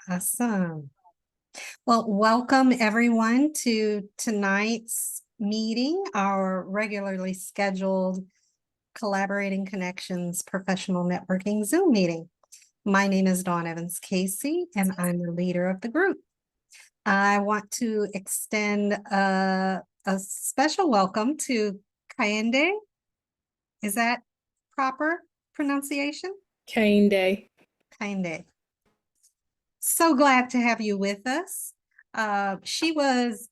Awesome. Well, welcome everyone to tonight's meeting, our regularly scheduled Collaborating Connections Professional Networking Zoom meeting. My name is Dawn Evans Casey, and I'm the leader of the group. I want to extend a special welcome to Kehinde. Is that proper pronunciation? Kehinde. Kehinde. So glad to have you with us. She was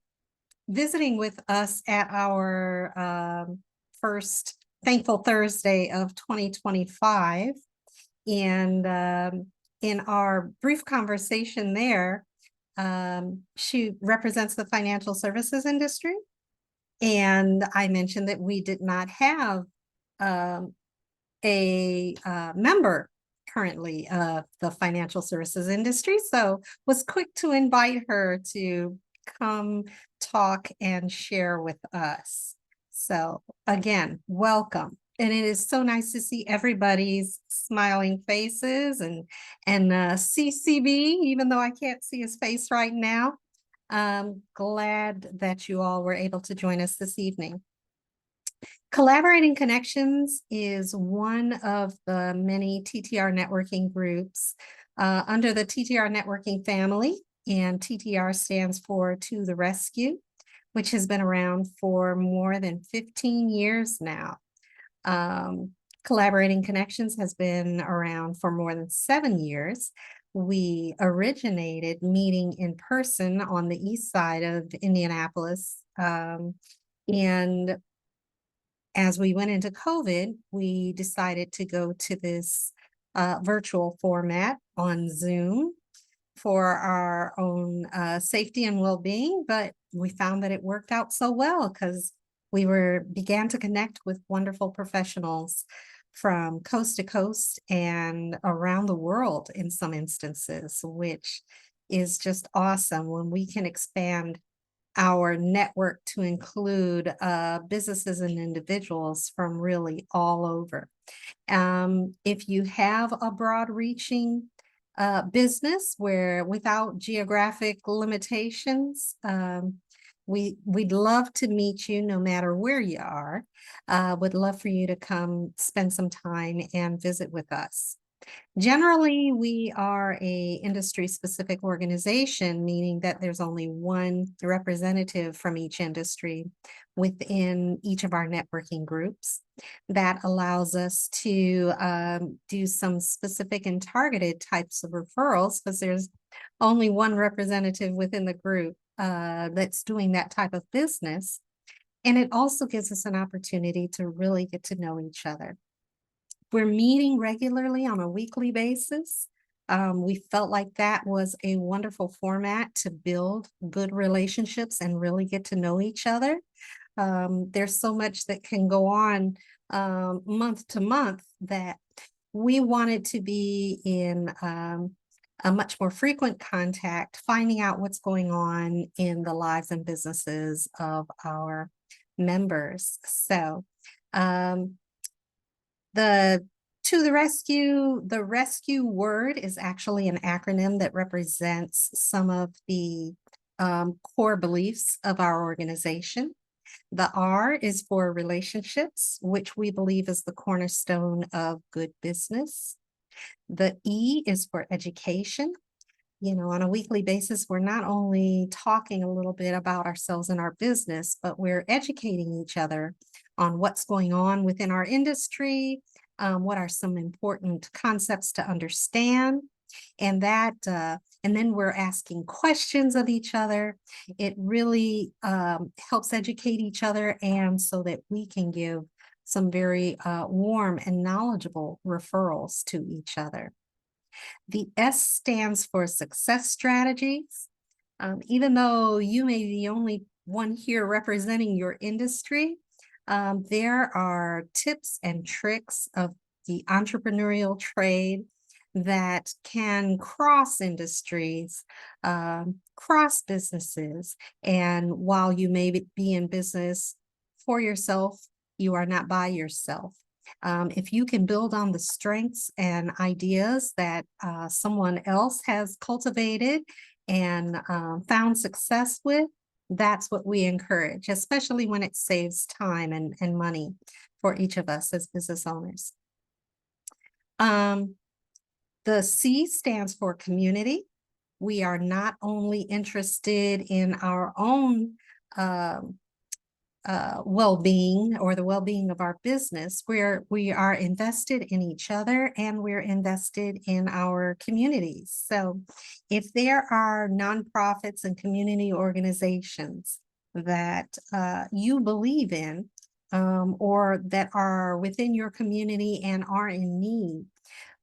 visiting with us at our first Thankful Thursday of 2025. And in our brief conversation there, she represents the financial services industry. And I mentioned that we did not have a member currently of the financial services industry, so was quick to invite her to come talk and share with us. So again, welcome. And it is so nice to see everybody's smiling faces and CCB, even though I can't see his face right now. I'm glad that you all were able to join us this evening. Collaborating Connections is one of the many TTR networking groups under the TTR networking family, and TTR stands for To the Rescue, which has been around for more than 15 years now. Collaborating Connections has been around for more than 7 years. We originated meeting in person on the east side of Indianapolis, and as we went into COVID, we decided to go to this virtual format on Zoom for our own safety and well-being, but we found that it worked out so well because we began to connect with wonderful professionals from coast to coast and around the world in some instances, which is just awesome when we can expand our network to include businesses and individuals from really all over. If you have a broad reaching business where without geographic limitations, we'd love to meet you no matter where you are. Would love for you to come spend some time and visit with us. Generally, we are a industry-specific organization, meaning that there's only one representative from each industry within each of our networking groups. That allows us to do some specific and targeted types of referrals because there's only one representative within the group that's doing that type of business. And it also gives us an opportunity to really get to know each other. We're meeting regularly on a weekly basis. We felt like that was a wonderful format to build good relationships and really get to know each other. There's so much that can go on month to month that we wanted to be in a much more frequent contact, finding out what's going on in the lives and businesses of our members. So the To the Rescue, the rescue word is actually an acronym that represents some of the core beliefs of our organization. The R is for relationships, which we believe is the cornerstone of good business. The E is for education. You know, on a weekly basis, we're not only talking a little bit about ourselves and our business, but we're educating each other on what's going on within our industry, what are some important concepts to understand, and then we're asking questions of each other. It really helps educate each other, and so that we can give some very warm and knowledgeable referrals to each other. The S stands for success strategies. Even though you may be the only one here representing your industry, there are tips and tricks of the entrepreneurial trade that can cross industries, cross businesses. And while you may be in business for yourself, you are not by yourself. If you can build on the strengths and ideas that someone else has cultivated and found success with, that's what we encourage, especially when it saves time and money for each of us as business owners. The C stands for community. We are not only interested in our own well-being or the well-being of our business, we are invested in each other and we're invested in our communities. So if there are nonprofits and community organizations that you believe in or that are within your community and are in need,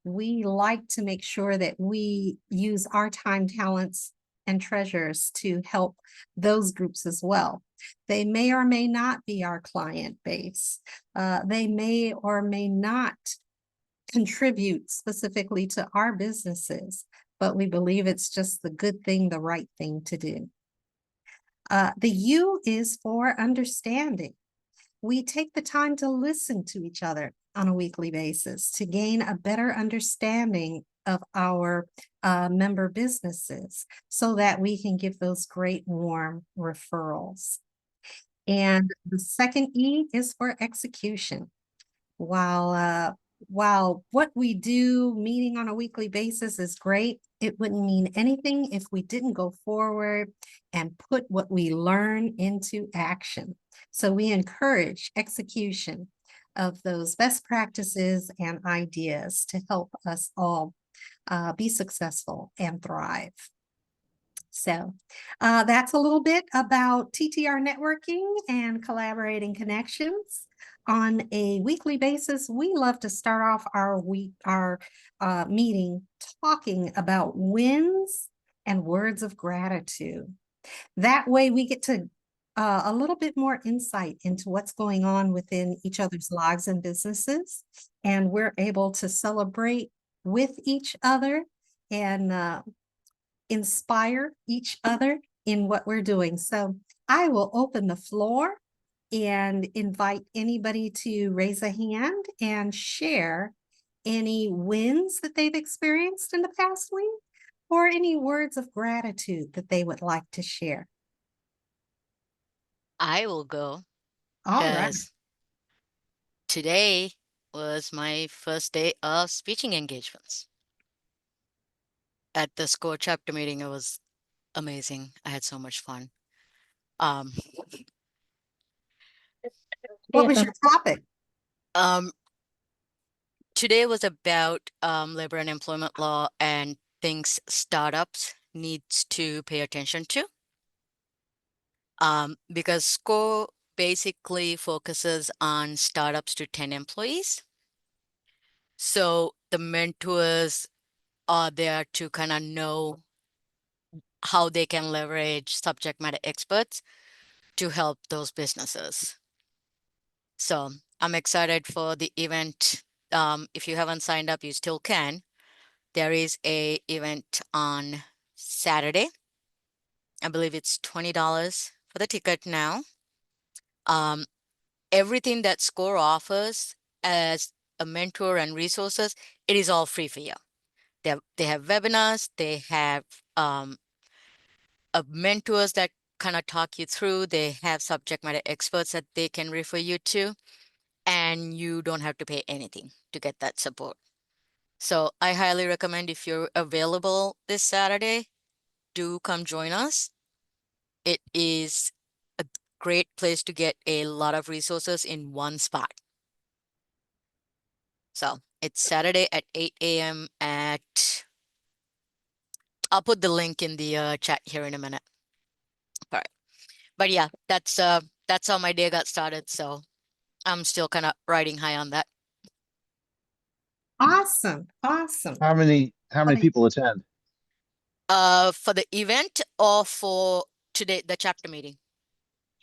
we like to make sure that we use our time, talents, and treasures to help those groups as well. They may or may not be our client base. They may or may not contribute specifically to our businesses, but we believe it's just the good thing, the right thing to do. The U is for understanding. We take the time to listen to each other on a weekly basis to gain a better understanding of our member businesses so that we can give those great warm referrals. And the second E is for execution. While what we do meeting on a weekly basis is great, it wouldn't mean anything if we didn't go forward and put what we learn into action. So we encourage execution of those best practices and ideas to help us all be successful and thrive. So that's a little bit about TTR networking and collaborating connections. On a weekly basis, we love to start off our meeting talking about wins and words of gratitude. That way we get to a little bit more insight into what's going on within each other's lives and businesses. And we're able to celebrate with each other and inspire each other in what we're doing. So I will open the floor and invite anybody to raise a hand and share any wins that they've experienced in the past week or any words of gratitude that they would like to share. I will go. All right. As today was my first day of speaking engagements. At the SCORE chapter meeting, it was amazing. I had so much fun. Um, What was your topic? um, Today was about labor and employment law and things startups needs to pay attention to. Because SCORE basically focuses on startups to 10 employees. So the mentors are there to kind of know how they can leverage subject matter experts to help those businesses. So I'm excited for the event. If you haven't signed up, you still can. There is a event on Saturday. I believe it's $20 for the ticket now. Everything that SCORE offers as a mentor and resources, it is all free for you. They have webinars, they have mentors that kind of talk you through, they have subject matter experts that they can refer you to, and you don't have to pay anything to get that support. So I highly recommend if you're available this Saturday, do come join us. It is a great place to get a lot of resources in one spot. So it's Saturday at 8 a.m. I'll put the link in the chat here in a minute. All right. But yeah, that's how my day got started. So I'm still kind of riding high on that. Awesome. Awesome. How many people attend? For the event or for today, the chapter meeting?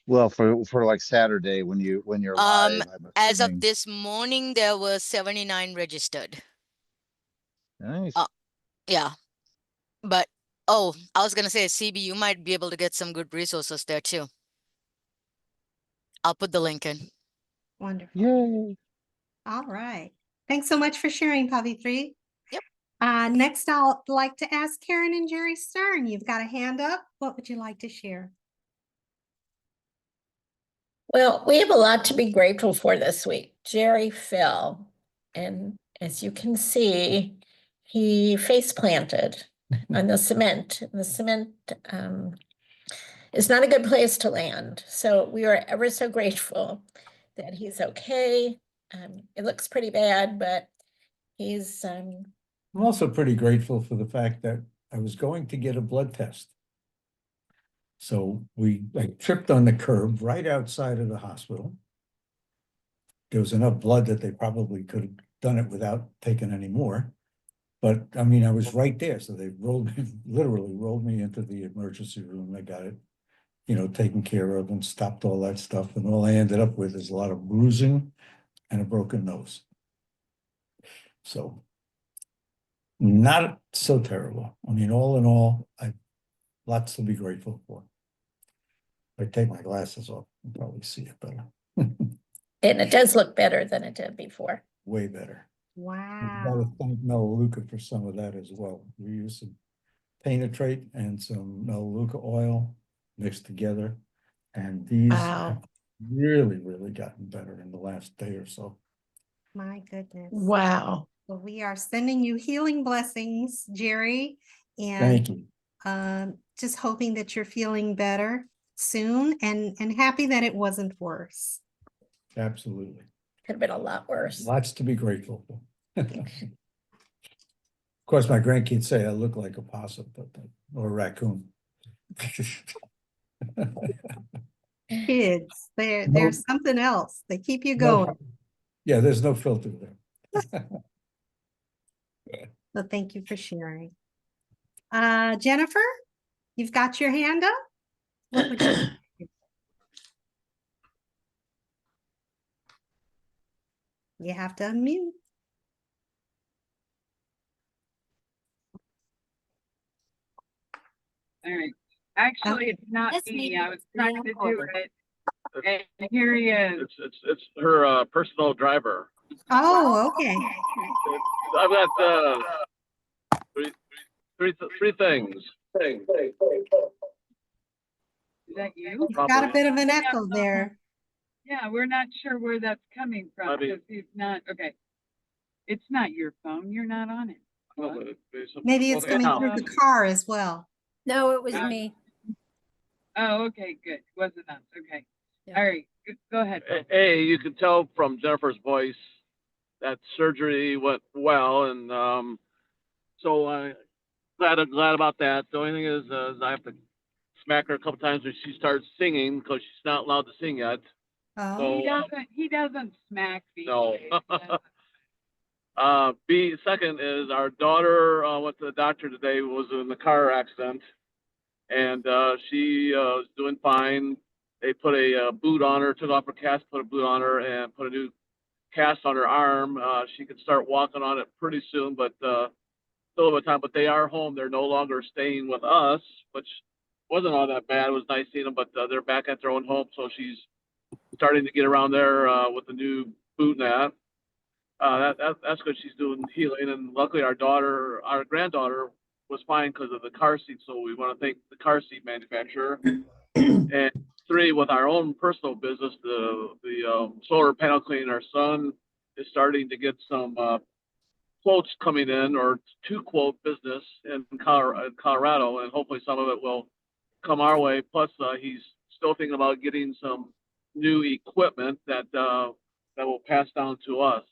Well, for like Saturday when you're live, I'm As of assuming. this morning, there were 79 registered. Nice. Yeah. But I was gonna say, CB, you might be able to get some good resources there too. I'll put the link in. Wonderful. Yay. All right. Thanks so much for sharing, Pavithri. Yep. Next, I'll like to ask Karen and Jerry Stern. You've got a hand up. What would you like to share? Well, we have a lot to be grateful for this week. Jerry fell, and as you can see, he face planted on the cement. The cement is not a good place to land. So we are ever so grateful that he's okay. It looks pretty bad, but he's I'm also pretty grateful for the fact that I was going to get a blood test. So I tripped on the curb right outside of the hospital. There was enough blood that they probably could have done it without taking any more. But I mean, I was right there. So they literally rolled me into the emergency room. I got it, taken care of and stopped all that stuff. And all I ended up with is a lot of bruising and a broken nose. So not so terrible. I mean, all in all, lots to be grateful for. If I take my glasses off, you can probably see it better. and it does look better than it did before. Way better. I've Wow. got to thank Melaleuca for some of that as well. We used some Pavithri and some Melaleuca oil mixed together. And these Wow. have really, really gotten better in the last day or so. My goodness. Wow. Well, we are sending you healing blessings, Jerry. And Thank you. just hoping that you're feeling better soon and happy that it wasn't worse. Absolutely. Could have been a lot worse. Lots to be grateful for. Of course, my grandkids say I look like a possum, or a raccoon. Kids, there's something else. They keep you going. Yeah, there's no filter there. So thank you for sharing. Jennifer, you've got your hand up. What would you You have to unmute. All right. Actually, it's not me. I was trying to do it. And here he is. It's her personal driver. Oh, okay. I've got three things. Is that you? You've got a bit of an echo there. Yeah, we're not sure where that's coming from because he's not. Okay. It's not your phone. You're not on it. Maybe it's coming through the car as well. No, it was me. Oh, okay, good. Wasn't us. Okay. Yeah. All right. Go ahead. Hey, you can tell from Jennifer's voice that surgery went well, and so I'm glad about that. The only thing is I have to smack her a couple times when she starts singing because she's not allowed to sing yet. Oh, He doesn't smack me. No. Second is our daughter went to the doctor today, was in a car accident, and she is doing fine. They put a boot on her, took off her cast, put a boot on her, and put a new cast on her arm. She can start walking on it pretty soon, but still a little bit of time. But they are home. They're no longer staying with us, which wasn't all that bad. It was nice seeing them, but they're back at their own home. So she's starting to get around there with the new boot and that. That's good. She's doing healing, and luckily our granddaughter was fine because of the car seat. So we want to thank the car seat manufacturer. And three, with our own personal business, the solar panel cleaning, our son is starting to get some quotes coming in, or two quote business in Colorado, and hopefully some of it will come our way. Plus, he's still thinking about getting some new equipment that will pass down to us.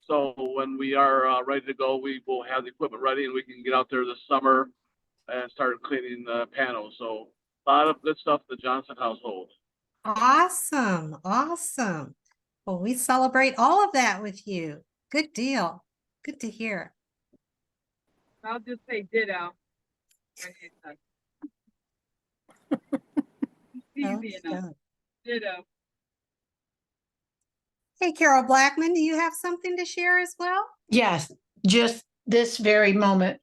So when we are ready to go, we will have the equipment ready, and we can get out there this summer and start cleaning the panels. So a lot of good stuff in the Johnson household. awesome. Awesome. Well, we celebrate all of that with you. Good deal. Good to hear. I'll just say ditto. Easy enough. Okay. Ditto. Hey, Carol Blackmon, do you have something to share as well? Yes, just this very moment.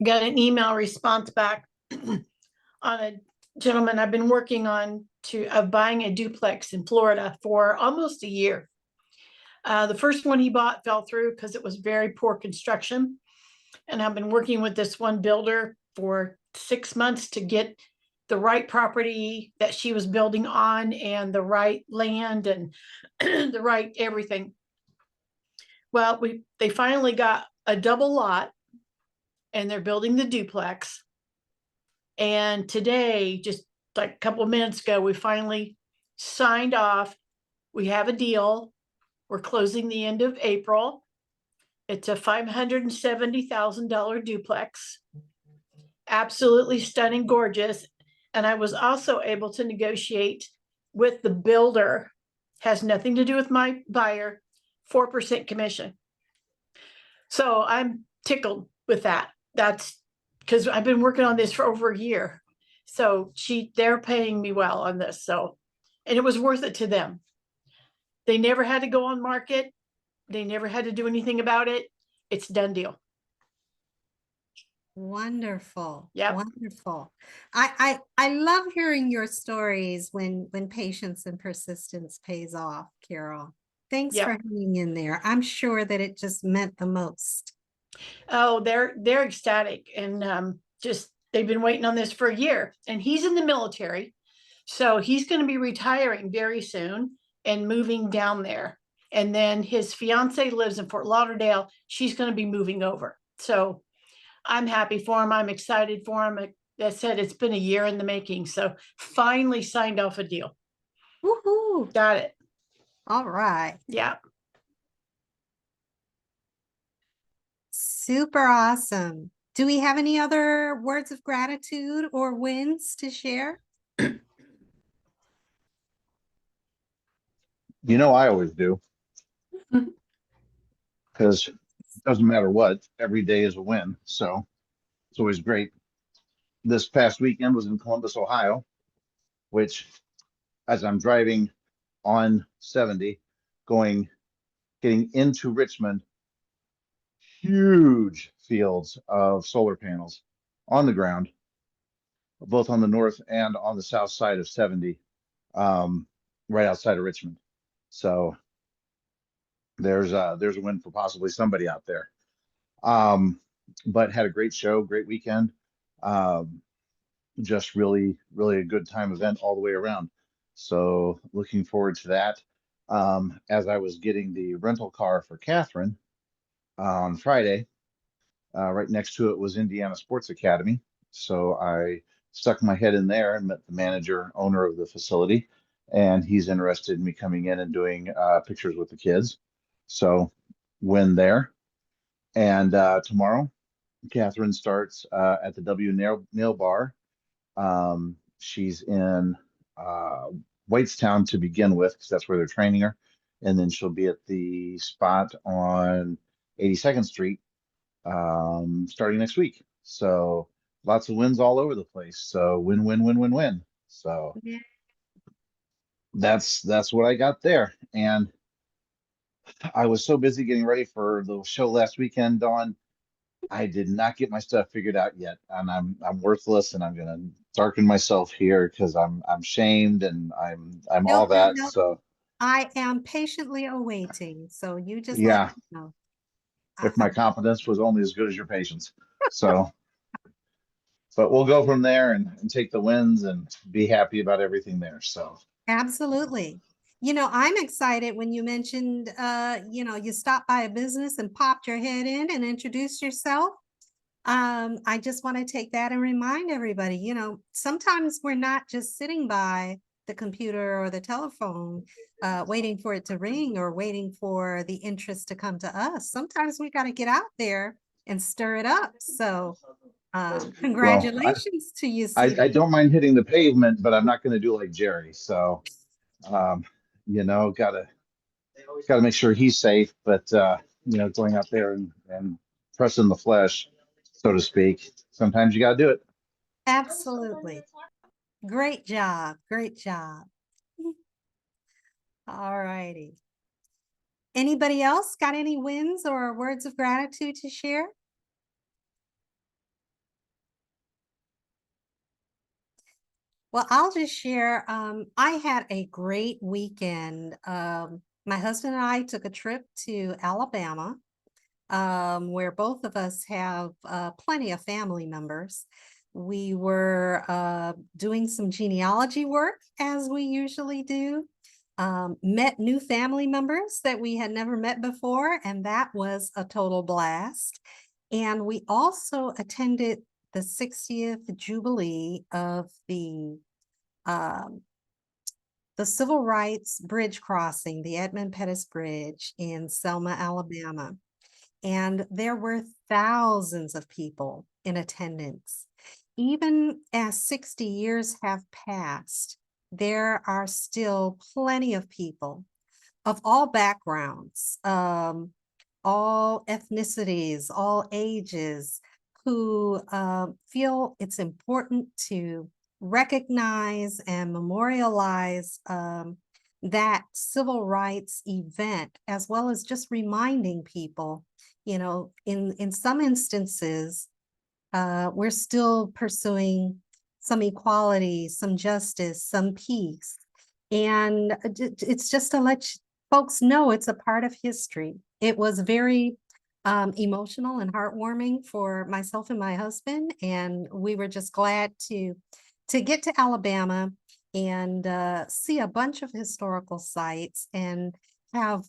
Got an email response back on a gentleman I've been working on of buying a duplex in Florida for almost a year. The first one he bought fell through because it was very poor construction. And I've been working with this one builder for 6 months to get the right property that she was building on and the right land and the right everything. Well, they finally got a double lot and they're building the duplex. And today, just like a couple of minutes ago, we finally signed off. We have a deal. We're closing the end of April. It's a $570,000 duplex. Absolutely stunning, gorgeous. And I was also able to negotiate with the builder. Has nothing to do with my buyer, 4% commission. So I'm tickled with that. That's because I've been working on this for over a year. So they're paying me well on this. So, and it was worth it to them. They never had to go on market. They never had to do anything about it. It's done deal. Wonderful. Yep. Wonderful. I love hearing your stories when patience and persistence pays off, Carol. Thanks Yep. for hanging in there. I'm sure that it just meant the most. Oh, they're ecstatic and just they've been waiting on this for a year. And he's in the military, so he's going to be retiring very soon and moving down there. And then his fiance lives in Fort Lauderdale. She's going to be moving over. So I'm happy for him. I'm excited for him. Like I said, it's been a year in the making. So finally signed off a deal. Woohoo. Got it. All right. Yeah. Super awesome. Do we have any other words of gratitude or wins to share? You know, I always do. Because it doesn't matter what, every day is a win. So it's always great. This past weekend was in Columbus, Ohio, which as I'm driving on 70, getting into Richmond, huge fields of solar panels on the ground, both on the north and on the south side of 70, right outside of Richmond. So there's a win for possibly somebody out there. But had a great show, great weekend. Just really, really a good time event all the way around. So looking forward to that. As I was getting the rental car for Catherine on Friday, right next to it was Indiana Sports Academy. So I stuck my head in there and met the manager, owner of the facility, and he's interested in me coming in and doing pictures with the kids. So win there. And tomorrow, Catherine starts at the W Nail Bar. She's in Whitestown to begin with, because that's where they're training her. And then she'll be at the spot on 82nd Street starting next week. So lots of wins all over the place. So win, win, win, win, win. So Yeah. that's what I got there. And I was so busy getting ready for the show last weekend, Dawn, I did not get my stuff figured out yet, and I'm worthless, and I'm gonna darken myself here because I'm shamed and I'm all that. No. So I am patiently awaiting. So you just let yeah, me know. if my competence was only as good as your patience. So, but we'll go from there and take the wins and be happy about everything there. So Absolutely. I'm excited when you mentioned, you stopped by a business and popped your head in and introduced yourself. I just want to take that and remind everybody, sometimes we're not just sitting by the computer or the telephone, waiting for it to ring or waiting for the interest to come to us. Sometimes we got to get out there and stir it up. So, congratulations to you. I don't mind hitting the pavement, but I'm not going to do like Jerry. So, gotta make sure he's safe, but going out there and pressing the flesh, so to speak, sometimes you got to do it. Absolutely. Great job. Great job. All righty. Anybody else got any wins or words of gratitude to share? Well, I'll just share. I had a great weekend. my husband and I took a trip to Alabama, where both of us have plenty of family members. We were doing some genealogy work, as we usually do. Met new family members that we had never met before, and that was a total blast. And we also attended the 60th Jubilee of the Civil Rights Bridge crossing, the Edmund Pettus Bridge in Selma, Alabama. And there were thousands of people in attendance. Even as 60 years have passed, there are still plenty of people of all backgrounds, all ethnicities, all ages, who feel it's important to recognize and memorialize that civil rights event, as well as just reminding people, you know, in some instances, we're still pursuing some equality, some justice, some peace. And it's just to let folks know it's a part of history. It was very emotional and heartwarming for myself and my husband, and we were just glad to get to Alabama and see a bunch of historical sites and have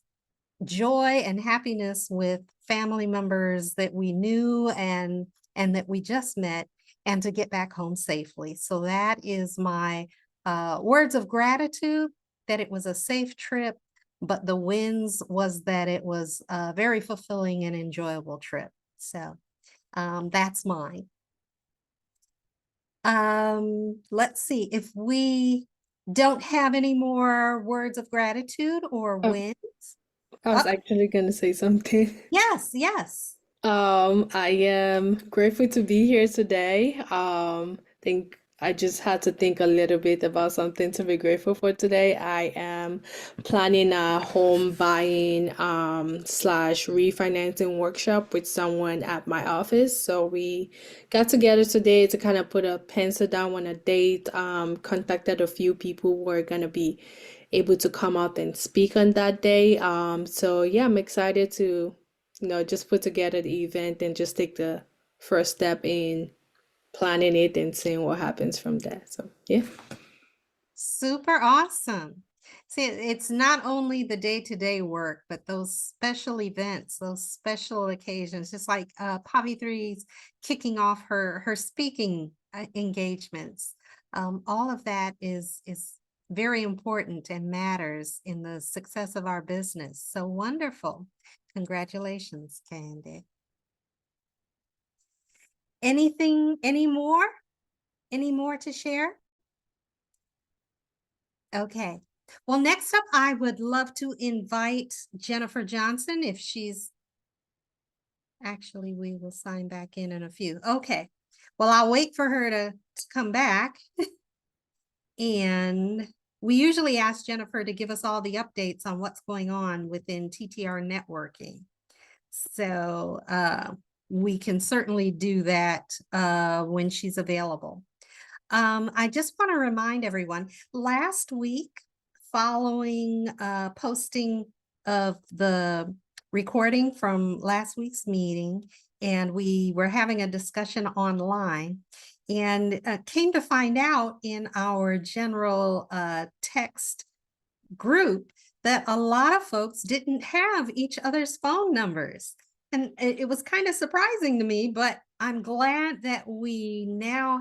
joy and happiness with family members that we knew and that we just met, and to get back home safely. So that is my words of gratitude, that it was a safe trip, but the wins was that it was a very fulfilling and enjoyable trip. So that's mine. Let's see if we don't have any more words of gratitude or Oh, wins. I was actually gonna say something. Yes. I am grateful to be here today. Think I just had to think a little bit about something to be grateful for today. I am planning a home buying slash refinancing workshop with someone at my office. So we got together today to kind of put a pencil down on a date. Contacted a few people who are gonna be able to come out and speak on that day. So yeah, I'm excited to just put together the event and just take the first step in planning it and seeing what happens from there. So, yeah. Super awesome. See, it's not only the day-to-day work, but those special events, those special occasions, just like Pavithri's kicking off her speaking engagements. All of that is very important and matters in the success of our business. So wonderful. Congratulations, Kehinde. Any more to share? Okay. Well, next up, I would love to invite Jennifer Johnson if she's actually, we will sign back in a few. Okay. Well, I'll wait for her to come back. And we usually ask Jennifer to give us all the updates on what's going on within TTR networking. So we can certainly do that when she's available. I just want to remind everyone, last week, following posting of the recording from last week's meeting, and we were having a discussion online, and came to find out in our general text group that a lot of folks didn't have each other's phone numbers. And it was kind of surprising to me, but I'm glad that we now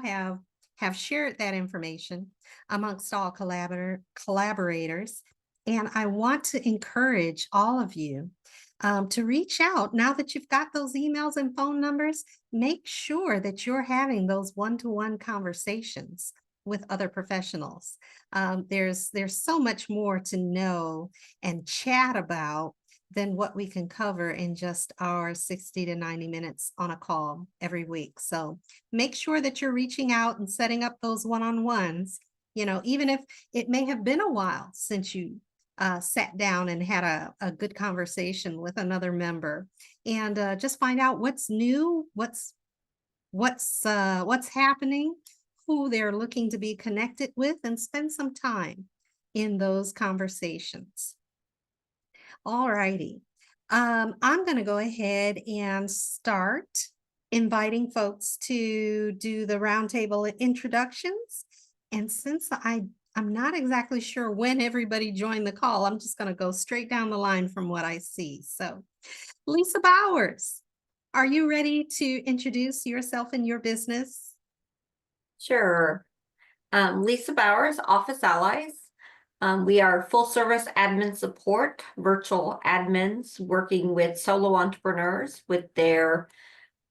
have shared that information amongst all collaborators. And I want to encourage all of you to reach out. Now that you've got those emails and phone numbers, make sure that you're having those one-to-one conversations with other professionals. There's so much more to know and chat about than what we can cover in just our 60 to 90 minutes on a call every week. So make sure that you're reaching out and setting up those one-on-ones, even if it may have been a while since you sat down and had a good conversation with another member, and just find out what's new, what's happening, who they're looking to be connected with, and spend some time in those conversations. All righty. I'm going to go ahead and start inviting folks to do the roundtable introductions. And since I'm not exactly sure when everybody joined the call, I'm just going to go straight down the line from what I see. So, Lisa Bowers, are you ready to introduce yourself and your business? Sure. Lisa Bowers, Office Allies. We are full service admin support, virtual admins working with solo entrepreneurs with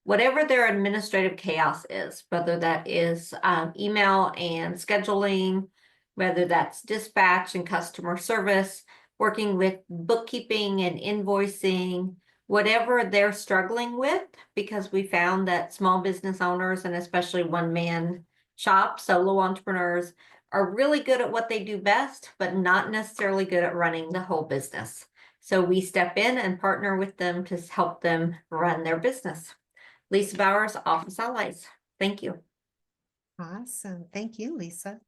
whatever their administrative chaos is, whether that is email and scheduling, whether that's dispatch and customer service, working with bookkeeping and invoicing, whatever they're struggling with, because we found that small business owners and especially one-man shops, solo entrepreneurs, are really good at what they do best, but not necessarily good at running the whole business. So we step in and partner with them to help them run their business. Lisa Bowers, Office Allies. Thank you. Awesome. Thank you, Lisa.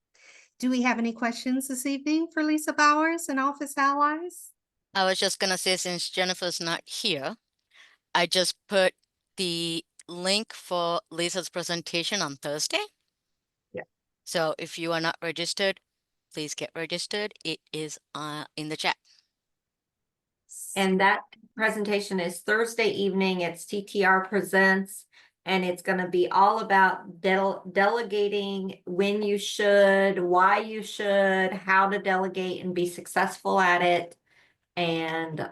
Do we have any questions this evening for Lisa Bowers and Office Allies? I was just gonna say, since Jennifer's not here, I just put the link for Lisa's presentation on Thursday. Yeah. So if you are not registered, please get registered. It is in the chat. And that presentation is Thursday evening. It's TTR Presents, and it's going to be all about delegating, when you should, why you should, how to delegate and be successful at it, and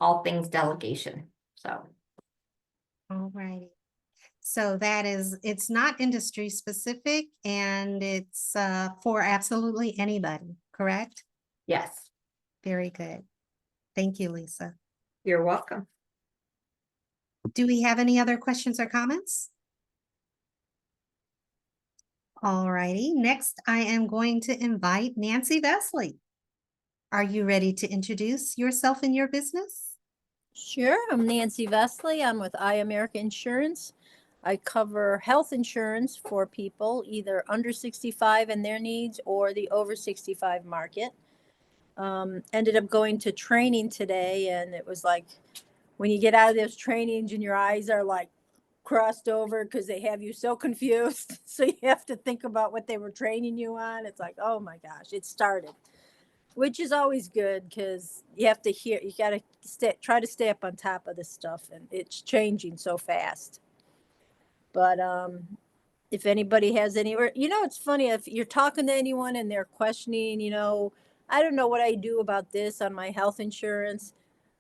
all things delegation. So. All righty. So it's not industry specific, and it's for absolutely anybody, correct? Yes. Very good. Thank you, Lisa. You're welcome. Do we have any other questions or comments? All righty. Next, I am going to invite Nancy Vesely. Are you ready to introduce yourself and your business? Sure. I'm Nancy Vesely. I'm with Iamerica Insurance. I cover health insurance for people either under 65 and their needs or the over 65 market. Ended up going to training today, and it was like when you get out of those trainings and your eyes are like crossed over because they have you so confused. So you have to think about what they were training you on. It's like, oh my gosh, it started, which is always good because you have to you got to try to stay up on top of this stuff, and it's changing so fast. But if anybody has any, or, it's funny if you're talking to anyone and they're questioning, I don't know what I do about this on my health insurance,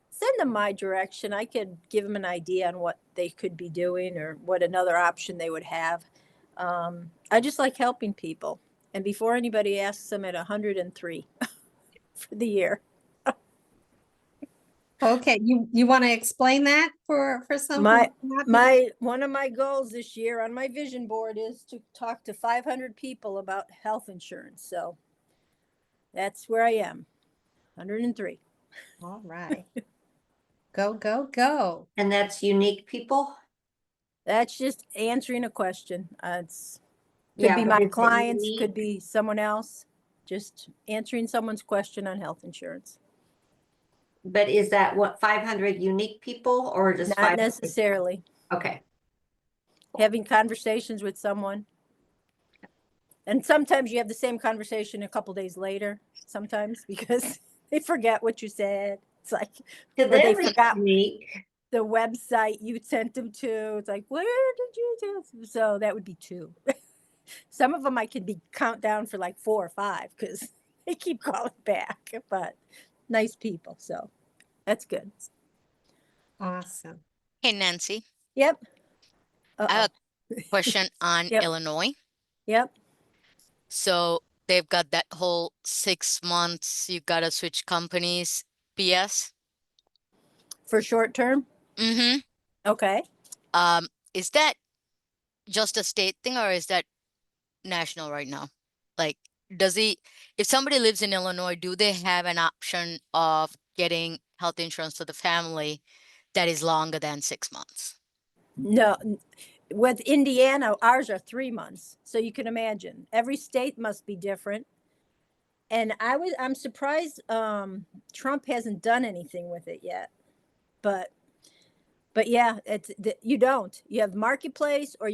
send them my direction. I could give them an idea on what they could be doing or what another option they would have. I just like helping people. And before anybody asks, I'm at 103 for the year. Okay, you want to explain that for some? One of my goals this year on my vision board is to talk to 500 people about health insurance. So that's where I am, 103. All right. Go, go, go. And that's unique people? That's just answering a question. Could be my clients, could be someone else, just answering someone's question on health insurance. But is that what, 500 unique people or just Not 500? necessarily. Okay. Having conversations with someone. And sometimes you have the same conversation a couple days later, sometimes because they forget what you said. It's like, or they forgot the website you sent them to. It's like, where did you do? So that would be 2. Some of them I could count down for like 4 or 5 because they keep calling back, but nice people. So that's good. Awesome. Hey, Nancy. Yep. I have a question on Yep. Illinois. Yep. So they've got that whole 6 months, you got to switch companies BS. For short term? Mm-hmm. Okay. Is that just a state thing or is that national right now? Like, if somebody lives in Illinois, do they have an option of getting health insurance for the family that is longer than 6 months? No, with Indiana, ours are 3 months. So you can imagine every state must be different. I'm surprised, Trump hasn't done anything with it yet, but yeah, you don't, you have marketplace, or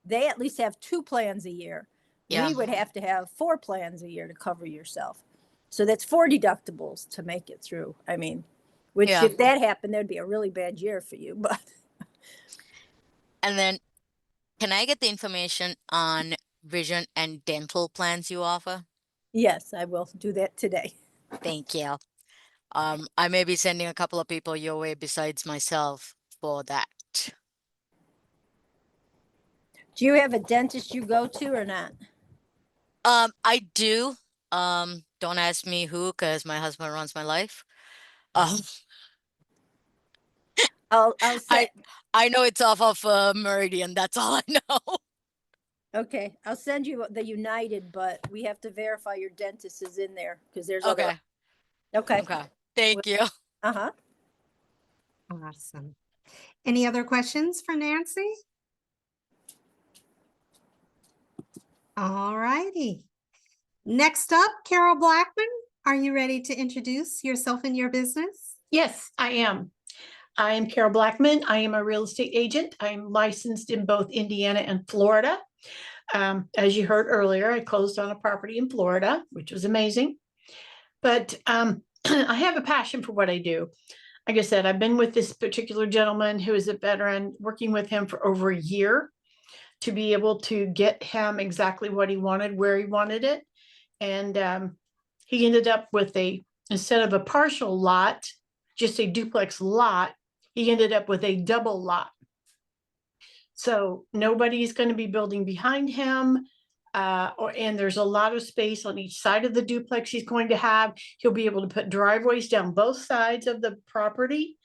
they at least have 2 plans a year. Yeah. We would have to have 4 plans a year to cover yourself. So that's 4 deductibles to make it through. I mean, which Yeah. if that happened, that'd be a really bad year for you, but. And then can I get the information on vision and dental plans you offer? Yes, I will do that today. Thank you. I may be sending a couple of people your way besides myself for that. Do you have a dentist you go to or not? I do. Don't ask me who, because my husband runs my life. I'll say, I know it's off of Meridian. That's all I know. okay, I'll send you the United, but we have to verify your dentist is in there because there's other. Okay. Okay. Okay. Thank you. Uh-huh. Awesome. Any other questions for Nancy? All righty. Next up, Carol Blackmon, are you ready to introduce yourself and your business? Yes, I am. I am Carol Blackmon. I am a real estate agent. I'm licensed in both Indiana and Florida. As you heard earlier, I closed on a property in Florida, which was amazing. But I have a passion for what I do. Like I said, I've been with this particular gentleman who is a veteran, working with him for over a year to be able to get him exactly what he wanted, where he wanted it. And he ended up with instead of a partial lot, just a duplex lot, he ended up with a double lot. So nobody's going to be building behind him. And there's a lot of space on each side of the duplex he's going to have. He'll be able to put driveways down both sides of the property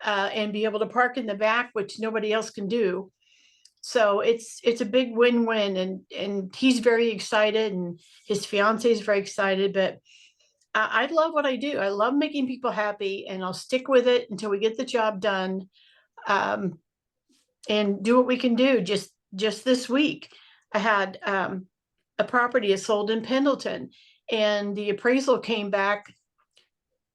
and be able to park in the back, which nobody else can do. So it's a big win-win, and he's very excited, and his fiance is very excited. But I love what I do. I love making people happy, and I'll stick with it until we get the job done, and do what we can do. Just this week, I had a property is sold in Pendleton, and the appraisal came back.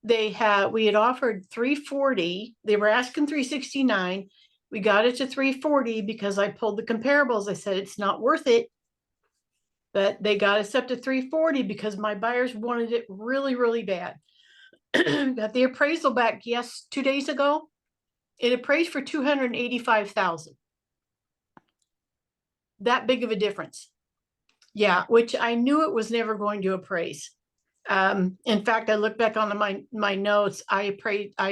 We had offered 340. They were asking 369. We got it to 340 because I pulled the comparables. I said it's not worth it. But they got us up to 340 because my buyers wanted it really, really bad. Got the appraisal back 2 days ago. It appraised for $285,000. That big of a difference. Yeah, which I knew it was never going to appraise. In fact, I looked back on my notes. I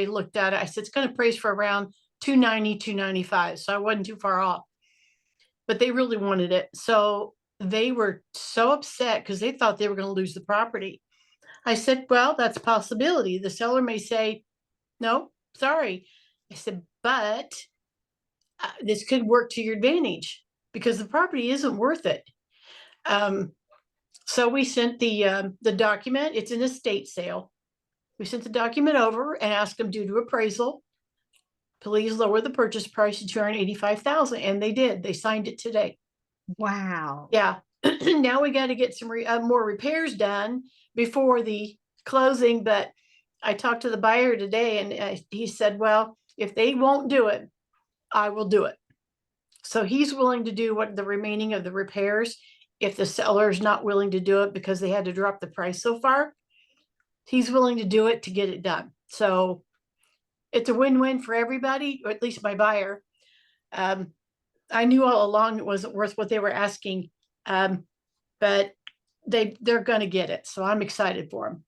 looked at it. I said it's going to appraise for around 290, 295. So I wasn't too far off. But they really wanted it. So they were so upset because they thought they were going to lose the property. I said, well, that's a possibility. The seller may say, no, sorry. I said, but this could work to your advantage because the property isn't worth it. So we sent the document. It's an estate sale. We sent the document over and asked them due to appraisal, please lower the purchase price to $285,000, and they did. They signed it today. Wow. Yeah. Now we got to get some more repairs done before the closing. But I talked to the buyer today, and he said, well, if they won't do it, I will do it. So he's willing to do what the remaining of the repairs. If the seller is not willing to do it because they had to drop the price so far, he's willing to do it to get it done. So it's a win-win for everybody, or at least my buyer. I knew all along it wasn't worth what they were asking, but they're going to get it. So I'm excited for them.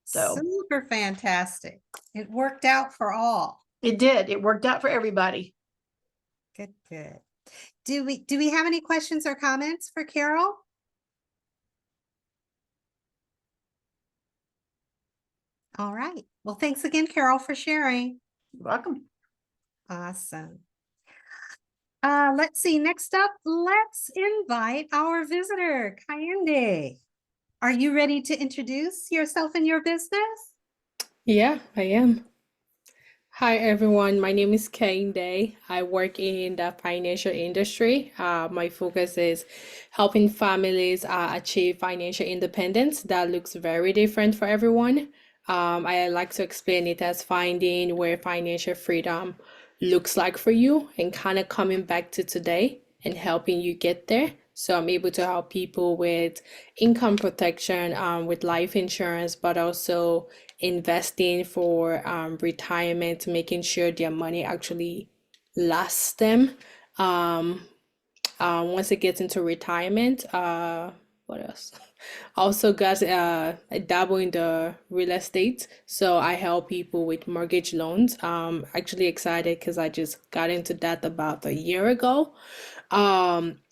So super fantastic. It worked out for all. It did. It worked out for everybody. Good, good. Do we have any questions or comments for Carol? All right. Well, thanks again, Carol, for sharing. You're welcome. Awesome. Let's see. Next up, let's invite our visitor, Kehinde. Are you ready to introduce yourself and your business? Yeah, I am. Hi everyone, my name is Kehinde. I work in the financial industry. My focus is helping families achieve financial independence. That looks very different for everyone. I like to explain it as finding where financial freedom looks like for you and kind of coming back to today and helping you get there. So I'm able to help people with income protection, with life insurance, but also investing for retirement, making sure their money actually lasts them. Once it gets into retirement, what else? Also got I dabble in the real estate, so I help people with mortgage loans. Actually excited because I just got into that about a year ago.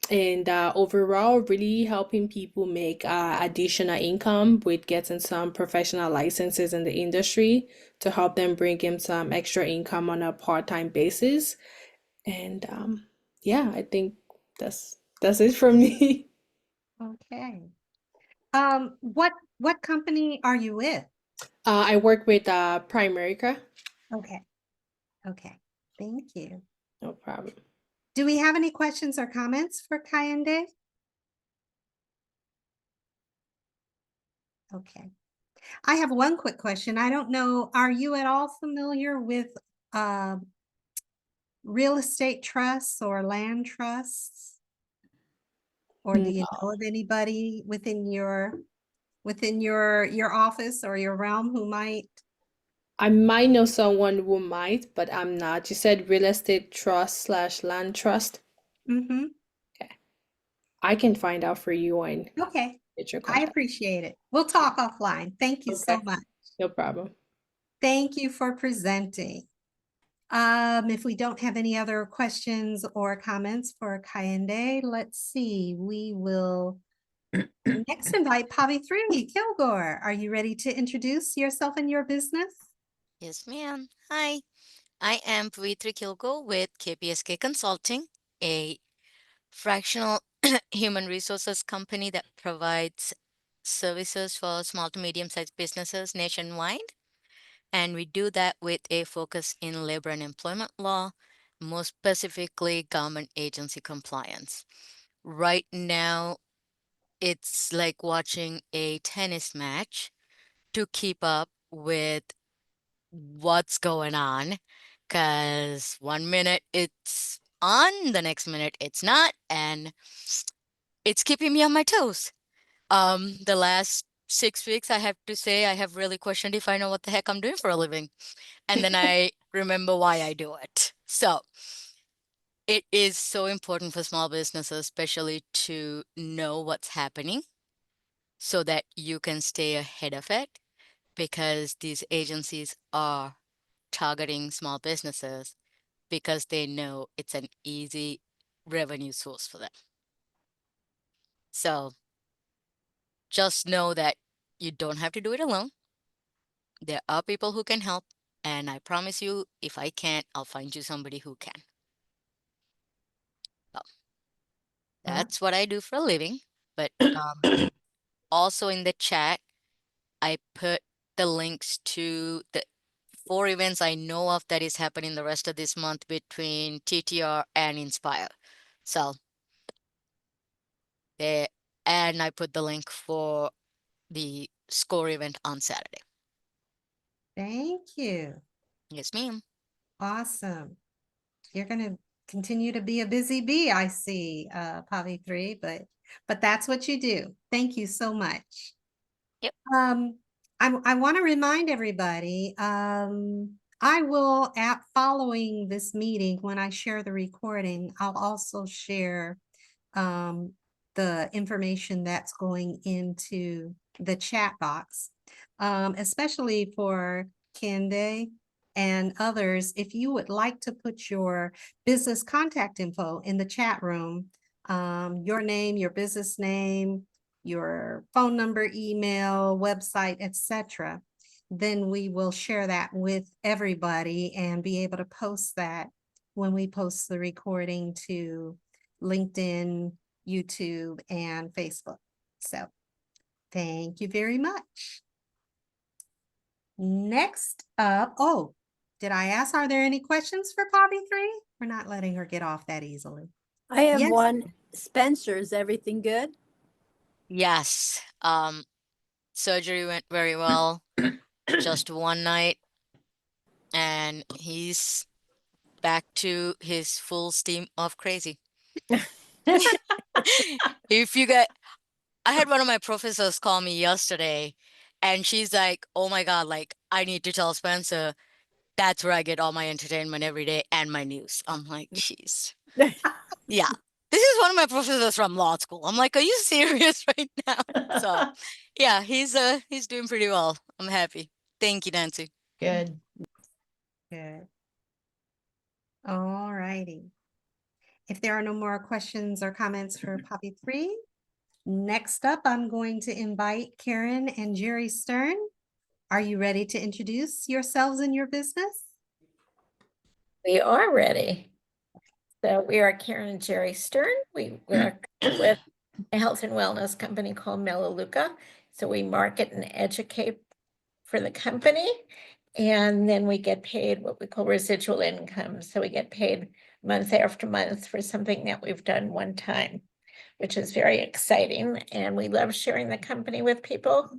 And overall, really helping people make additional income with getting some professional licenses in the industry to help them bring in some extra income on a part-time basis. And yeah, I think that's it from me. Okay. What company are you with? I work with Primerica. Okay. Okay. Thank you. No problem. Do we have any questions or comments for Kehinde? Okay. I have one quick question. I don't know, are you at all familiar with real estate trusts or land trusts? Or do you know of anybody within your office or your realm who might? I might know someone who might, but I'm not. You said real estate trust slash land trust. Mm-hmm. Okay. I can find out for you and Okay. get your I contact. appreciate it. We'll talk offline. Thank you so Okay. much. No problem. Thank you for presenting. If we don't have any other questions or comments for Kehinde, let's see. We will next invite Pavithri KIlgore. Are you ready to introduce yourself and your business? Yes, ma'am. Hi, I am Pavithri KIlgore with KPSK Consulting, a fractional human resources company that provides services for small to medium-sized businesses nationwide. And we do that with a focus in labor and employment law, more specifically government agency compliance. Right now, it's like watching a tennis match to keep up with what's going on, because 1 minute it's on, the next minute it's not, and it's keeping me on my toes. The last 6 weeks, I have to say, I have really questioned if I know what the heck I'm doing for a living. And then I remember why I do it. So it is so important for small businesses, especially to know what's happening so that you can stay ahead of it, because these agencies are targeting small businesses because they know it's an easy revenue source for them. So just know that you don't have to do it alone. There are people who can help, and I promise you, if I can't, I'll find you somebody who can. So that's what I do for a living. But also in the chat, I put the links to the 4 events I know of that is happening the rest of this month between TTR and Inspire. So there, and I put the link for the SCORE event on Saturday. Thank you. Yes, ma'am. Awesome. You're gonna continue to be a busy bee, I see, Pavithri, but that's what you do. Thank you so much. Yep. I want to remind everybody, I will, following this meeting, when I share the recording, I'll also share the information that's going into the chat box, especially for Kehinde and others. If you would like to put your business contact info in the chat room, your name, your business name, your phone number, email, website, etc., then we will share that with everybody and be able to post that when we post the recording to LinkedIn, YouTube, and Facebook. So thank you very much. Next up, did I ask, are there any questions for Pavithri? We're not letting her get off that easily. I have Yes. one. Spencer, is everything good? Yes. Surgery went very well. Just one night, and he's back to his full steam of crazy. If you get, I had one of my professors call me yesterday, and she's like, "Oh my God, like I need to tell Spencer that's where I get all my entertainment every day and my news." I'm like, "Jeez." Yeah. This is one of my professors from law school. I'm like, "Are you serious right now?" So, yeah, he's doing pretty well. I'm happy. Thank you, Nancy. Good. Good. All righty. If there are no more questions or comments for Pavithri, next up, I'm going to invite Karen and Jerry Stern. Are you ready to introduce yourselves and your business? We are ready. So we are Karen and Jerry Stern. We work with a health and wellness company called Melaleuca. So we market and educate for the company. And then we get paid what we call residual income. So we get paid month after month for something that we've done one time, which is very exciting. And we love sharing the company with people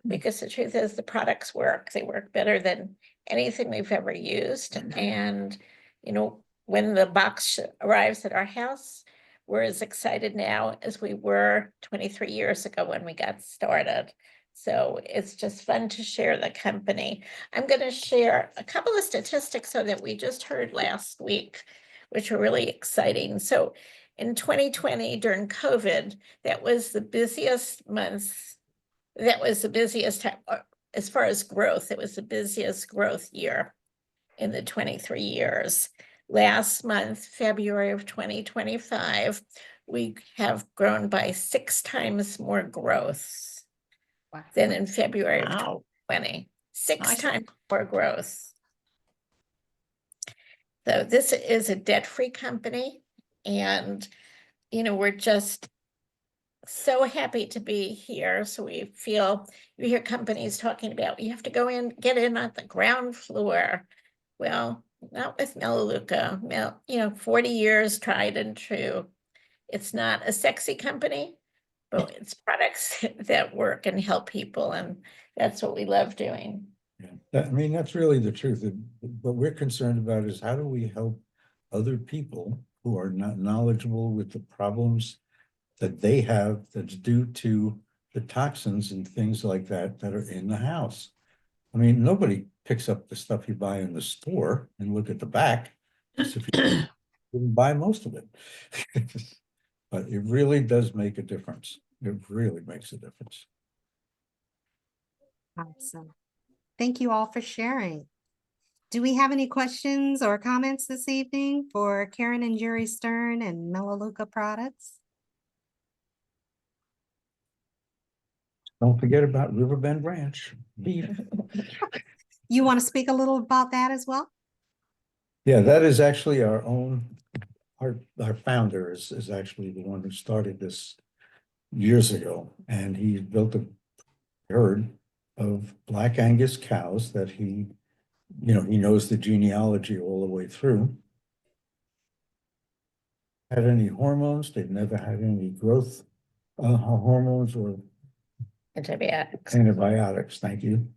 because the truth is the products work. They work better than anything we've ever used. And, you know, when the box arrives at our house, we're as excited now as we were 23 years ago when we got started. So it's just fun to share the company. I'm going to share a couple of statistics so that we just heard last week, which were really exciting. So in 2020, during COVID, that was the busiest month. That was the busiest time, as far as growth, it was the busiest growth year in the 23 years. Last month, February of 2025, we have grown by 6 times more growth than in February of 2020. 6 times more growth. So this is a debt-free company, and you know, we're just so happy to be here. So we feel, you hear companies talking about, you have to go in, get in at the ground floor. Well, not with Melaleuca. You know, 40 years tried and true. It's not a sexy company, but it's products that work and help people. And that's what we love doing. Yeah, I mean, that's really the truth. What we're concerned about is how do we help other people who are not knowledgeable with the problems that they have that's due to the toxins and things like that that are in the house. I mean, nobody picks up the stuff you buy in the store and look at the back, as if you didn't buy most of it. But it really does make a difference. It really makes a difference. Awesome. Thank you all for sharing. Do we have any questions or comments this evening for Karen and Jerry Stern and Melaleuca products? Don't forget about Riverbend Ranch beef. You want to speak a little about that as well? Yeah, that is actually our own, our founder is actually the one who started this years ago. And he built a herd of Black Angus cows that he knows the genealogy all the way through. Had any hormones, they've never had any growth hormones or antibiotics, thank you.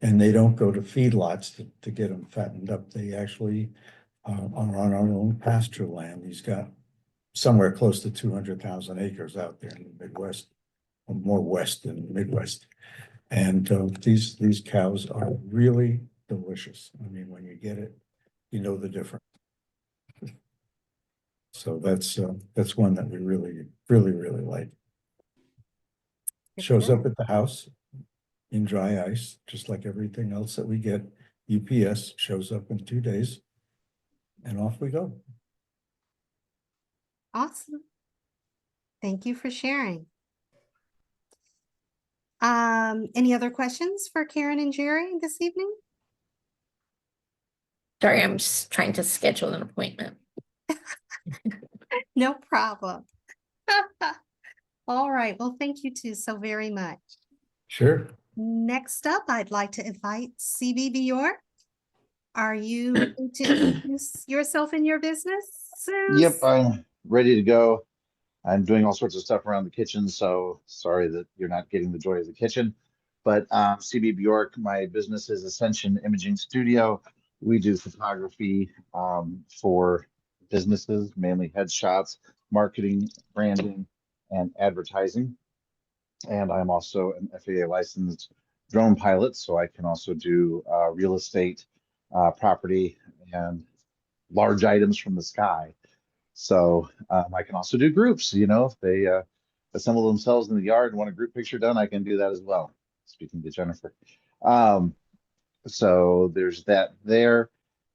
And they don't go to feedlots to get them fattened up. They actually are on our own pasture land. He's got somewhere close to 200,000 acres out there in the Midwest, or more west than the Midwest. And these cows are really delicious. I mean, when you get it, you know the difference. So that's one that we really like. Shows up at the house in dry ice, just like everything else that we get. UPS shows up in 2 days, and off we go. Awesome. Thank you for sharing. Any other questions for Karen and Jerry this evening? Sorry, I'm just trying to schedule an appointment. No problem. All right. Well, thank you two so very much. Sure. Next up, I'd like to invite CB Bjork. Are you ready to introduce yourself and your business? Yep, I'm ready to go. I'm doing all sorts of stuff around the kitchen, so sorry that you're not getting the joy of the kitchen. But CB Bjork, my business is Ascension Imaging Studio. We do photography for businesses, mainly headshots, marketing, branding, and advertising. And I'm also an FAA licensed drone pilot, so I can also do real estate, property, and large items from the sky. So I can also do groups, you know, if they assemble themselves in the yard and want a group picture done, I can do that as well. Speaking to Jennifer. So there's that there.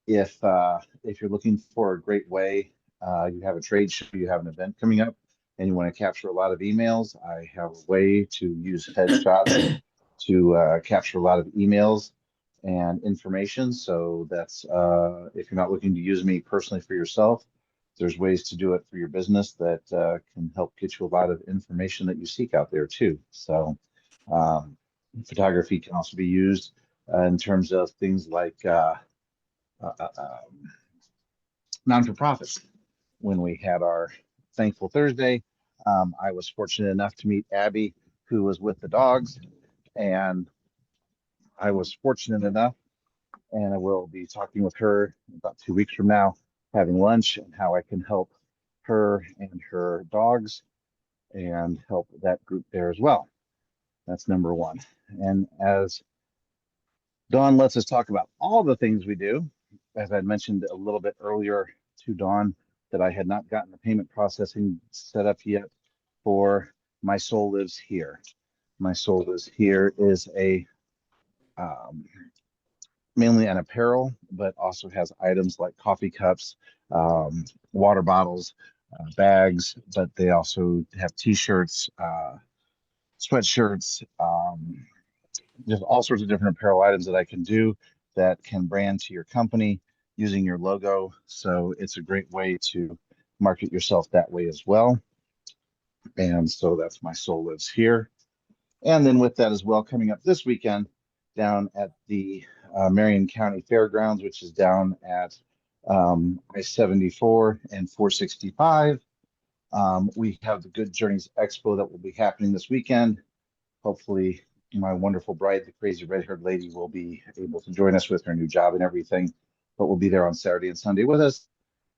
If you're looking for a great way, you have a trade show, you have an event coming up, and you want to capture a lot of emails, I have a way to use headshots to capture a lot of emails and information. So that's if you're not looking to use me personally for yourself, there's ways to do it for your business that can help get you a lot of information that you seek out there too. So photography can also be used in terms of things like non-for-profits. When we had our Thankful Thursday, I was fortunate enough to meet Abby, who was with the dogs, and I was fortunate enough, and I will be talking with her about 2 weeks from now, having lunch, and how I can help her and her dogs and help that group there as well. That's number one. And as Dawn lets us talk about all the things we do, as I mentioned a little bit earlier to Dawn, that I had not gotten the payment processing set up yet for My Soul Lives Here. My Soul Lives Here is a mainly an apparel, but also has items like coffee cups, water bottles, bags, but they also have t-shirts, sweatshirts, just all sorts of different apparel items that I can do that can brand to your company using your logo. So it's a great way to market yourself that way as well. And so that's My Soul Lives Here. And then with that as well, coming up this weekend down at the Marion County Fairgrounds, which is down at I-74 and 465. We have the Good Journeys Expo that will be happening this weekend. Hopefully my wonderful bride, the crazy red-haired lady, will be able to join us with her new job and everything, but we'll be there on Saturday and Sunday with us.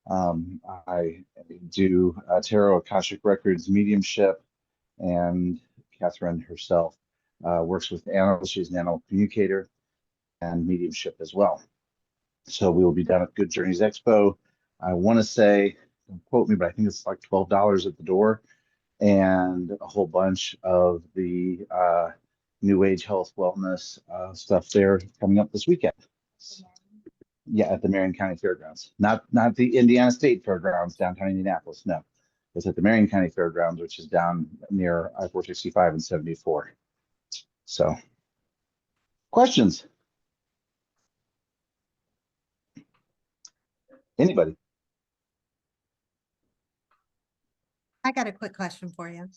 I do Tarot Akashic Records mediumship, and Catherine herself works with animals. She's an animal communicator and mediumship as well. So we will be down at Good Journeys Expo. I want to say, don't quote me, but I think it's like $12 at the door, and a whole bunch of the new age health wellness stuff there coming up this weekend. Yeah, at the Marion County Fairgrounds, not the Indiana State Fairgrounds downtown Indianapolis. No, it's at the Marion County Fairgrounds, which is down near I-465 and 74. So, questions? Anybody? I got a quick question for you.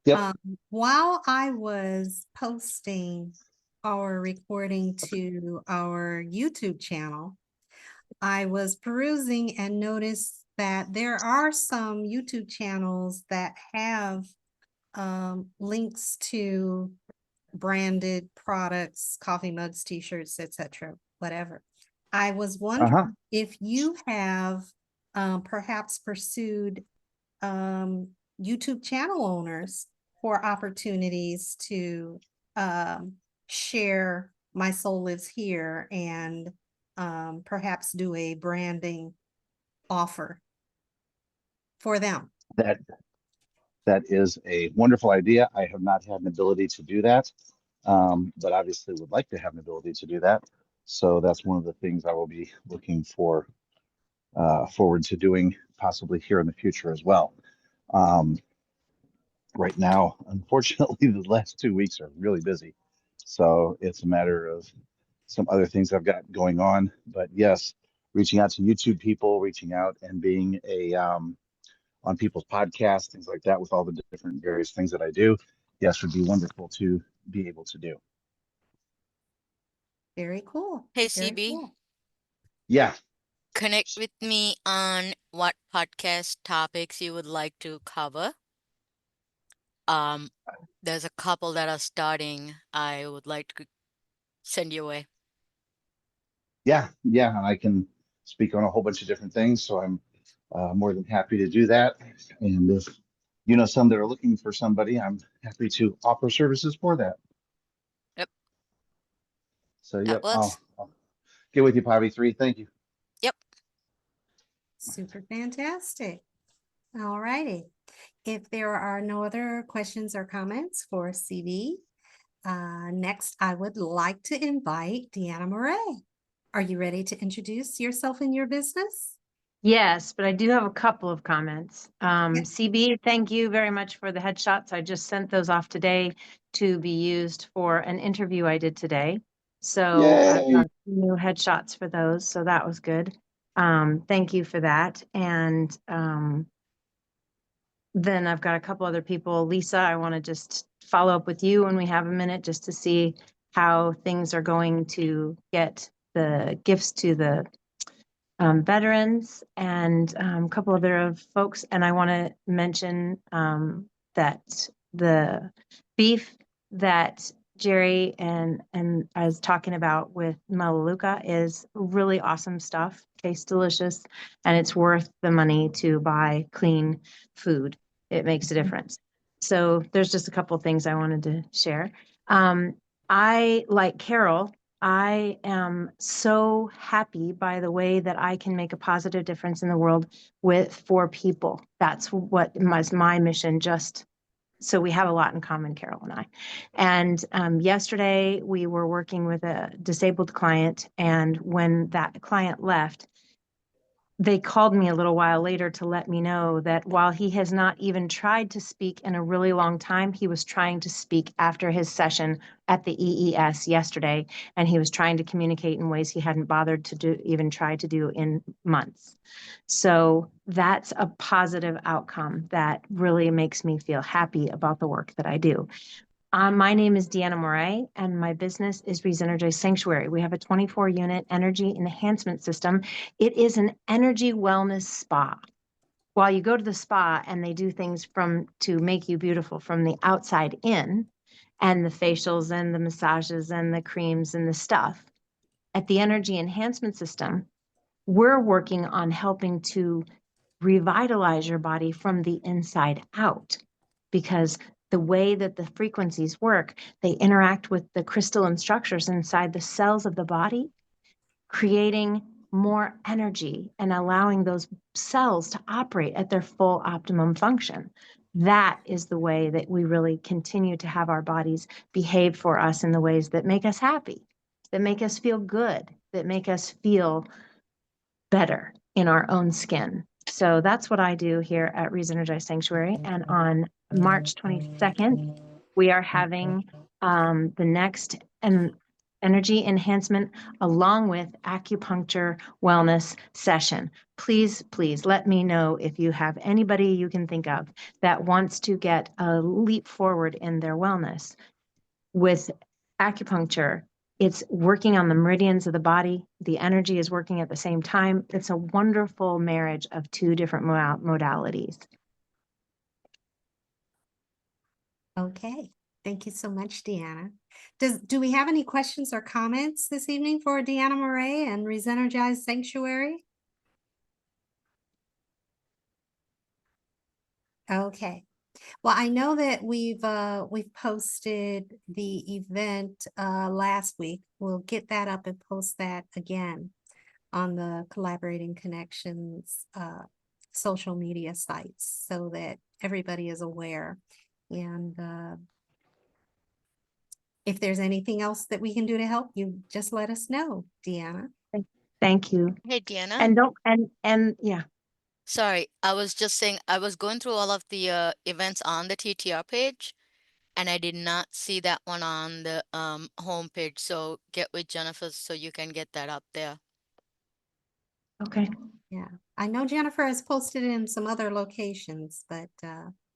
Yep. While I was posting our recording to our YouTube channel, I was perusing and noticed that there are some YouTube channels that have links to branded products, coffee mugs, t-shirts, etc., whatever. I was wondering if you have perhaps pursued YouTube channel owners for opportunities to share My Soul Lives Here and perhaps do a branding offer for them. That is a wonderful idea. I have not had an ability to do that, but obviously would like to have an ability to do that. So that's one of the things I will be looking for forward to doing possibly here in the future as well. Right now, unfortunately, the last 2 weeks are really busy. So it's a matter of some other things I've got going on. But yes, reaching out to YouTube people, reaching out and being on people's podcasts, things like that, with all the different various things that I do, yes, would be wonderful to be able to do. Very cool. Hey, Very CB. cool. Yeah, Connect with me on what podcast topics you would like to cover. There's a couple that are starting. I would like to send you away. yeah, and I can speak on a whole bunch of different things, so I'm more than happy to do that. And if you know some that are looking for somebody, I'm happy to offer services for that. Yep. So That yep, works. I'll get with you, Pavithri. Thank you. Yep. Super fantastic. All righty. If there are no other questions or comments for CV, next I would like to invite Deanna Morae. Are you ready to introduce yourself and your business? Yes, but I do have a couple of comments. Yes. CB, thank you very much for the headshots. I just sent those off today to be used for an interview I did today. So I've Yay. got new headshots for those. So that was good. Thank you for that. And then I've got a couple other people. Lisa, I want to just follow up with you when we have a minute just to see how things are going to get the gifts to the veterans and a couple other folks. And I want to mention that the beef that Jerry and I was talking about with Melaleuca is really awesome stuff. Tastes delicious, and it's worth the money to buy clean food. It makes a difference. So there's just a couple things I wanted to share. I, like Carol, I am so happy by the way that I can make a positive difference in the world for people. That's what was my mission. So we have a lot in common, Carol and I. And yesterday we were working with a disabled client, and when that client left, they called me a little while later to let me know that while he has not even tried to speak in a really long time, he was trying to speak after his session at the EES yesterday, and he was trying to communicate in ways he hadn't bothered to even try to do in months. So that's a positive outcome that really makes me feel happy about the work that I do. My name is Deanna Morae, and my business is ReZenergize Sanctuary. We have a 24-unit energy enhancement system. It is an energy wellness spa. While you go to the spa and they do things to make you beautiful from the outside in, and the facials and the massages and the creams and the stuff, at the energy enhancement system, we're working on helping to revitalize your body from the inside out, because the way that the frequencies work, they interact with the crystalline structures inside the cells of the body, creating more energy and allowing those cells to operate at their full optimum function. That is the way that we really continue to have our bodies behave for us in the ways that make us happy, that make us feel good, that make us feel better in our own skin. So that's what I do here at ReZenergize Sanctuary. And on March 22nd, we are having the next energy enhancement along with acupuncture wellness session. Please, please let me know if you have anybody you can think of that wants to get a leap forward in their wellness. With acupuncture, it's working on the meridians of the body. The energy is working at the same time. It's a wonderful marriage of two different modalities. Okay. Thank you so much, Deanna. Do we have any questions or comments this evening for Deanna Morae and ReZenergize Sanctuary? Okay. Well, I know that we've posted the event last week. We'll get that up and post that again on the Collaborating Connections social media sites so that everybody is aware. And if there's anything else that we can do to help you, just let us know, Deanna. Thank you. Hey, Deanna. And yeah. Sorry, I was just saying I was going through all of the events on the TTR page, and I did not see that one on the homepage. So get with Jennifer so you can get that up there. Okay. Yeah, I know Jennifer has posted it in some other locations, but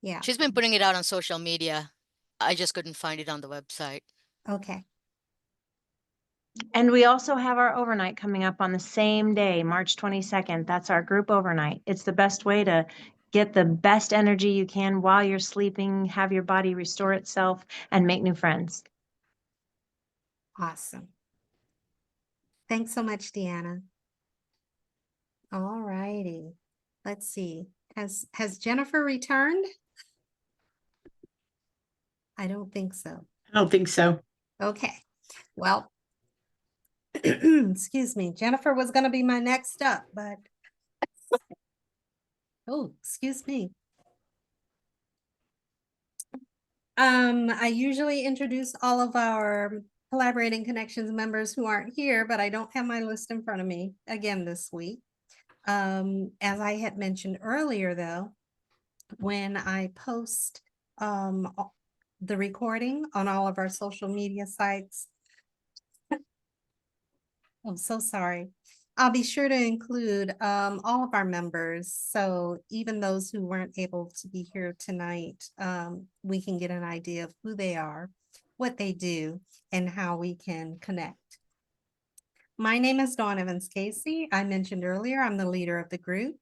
yeah. She's been putting it out on social media. I just couldn't find it on the website. Okay. And we also have our overnight coming up on the same day, March 22nd. That's our group overnight. It's the best way to get the best energy you can while you're sleeping, have your body restore itself, and make new friends. Awesome. Thanks so much, Deanna. All righty. Let's see. Has Jennifer returned? I don't think so. I don't think so. Okay. Well, excuse me. Jennifer was going to be my next up, but oh, excuse me. I usually introduce all of our Collaborating Connections members who aren't here, but I don't have my list in front of me again this week. As I had mentioned earlier, though, when I post the recording on all of our social media sites, I'm so sorry. I'll be sure to include all of our members. So even those who weren't able to be here tonight, we can get an idea of who they are, what they do, and how we can connect. My name is Dawn Evans Casey. I mentioned earlier, I'm the leader of the group.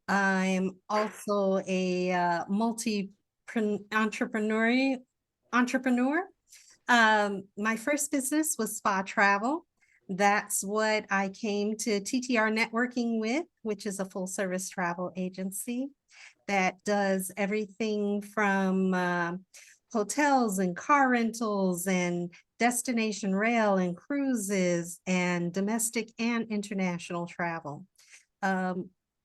I'm also a entrepreneur. My first business was spa travel. That's what I came to TTR Networking with, which is a full service travel agency that does everything from hotels and car rentals and destination rail and cruises and domestic and international travel.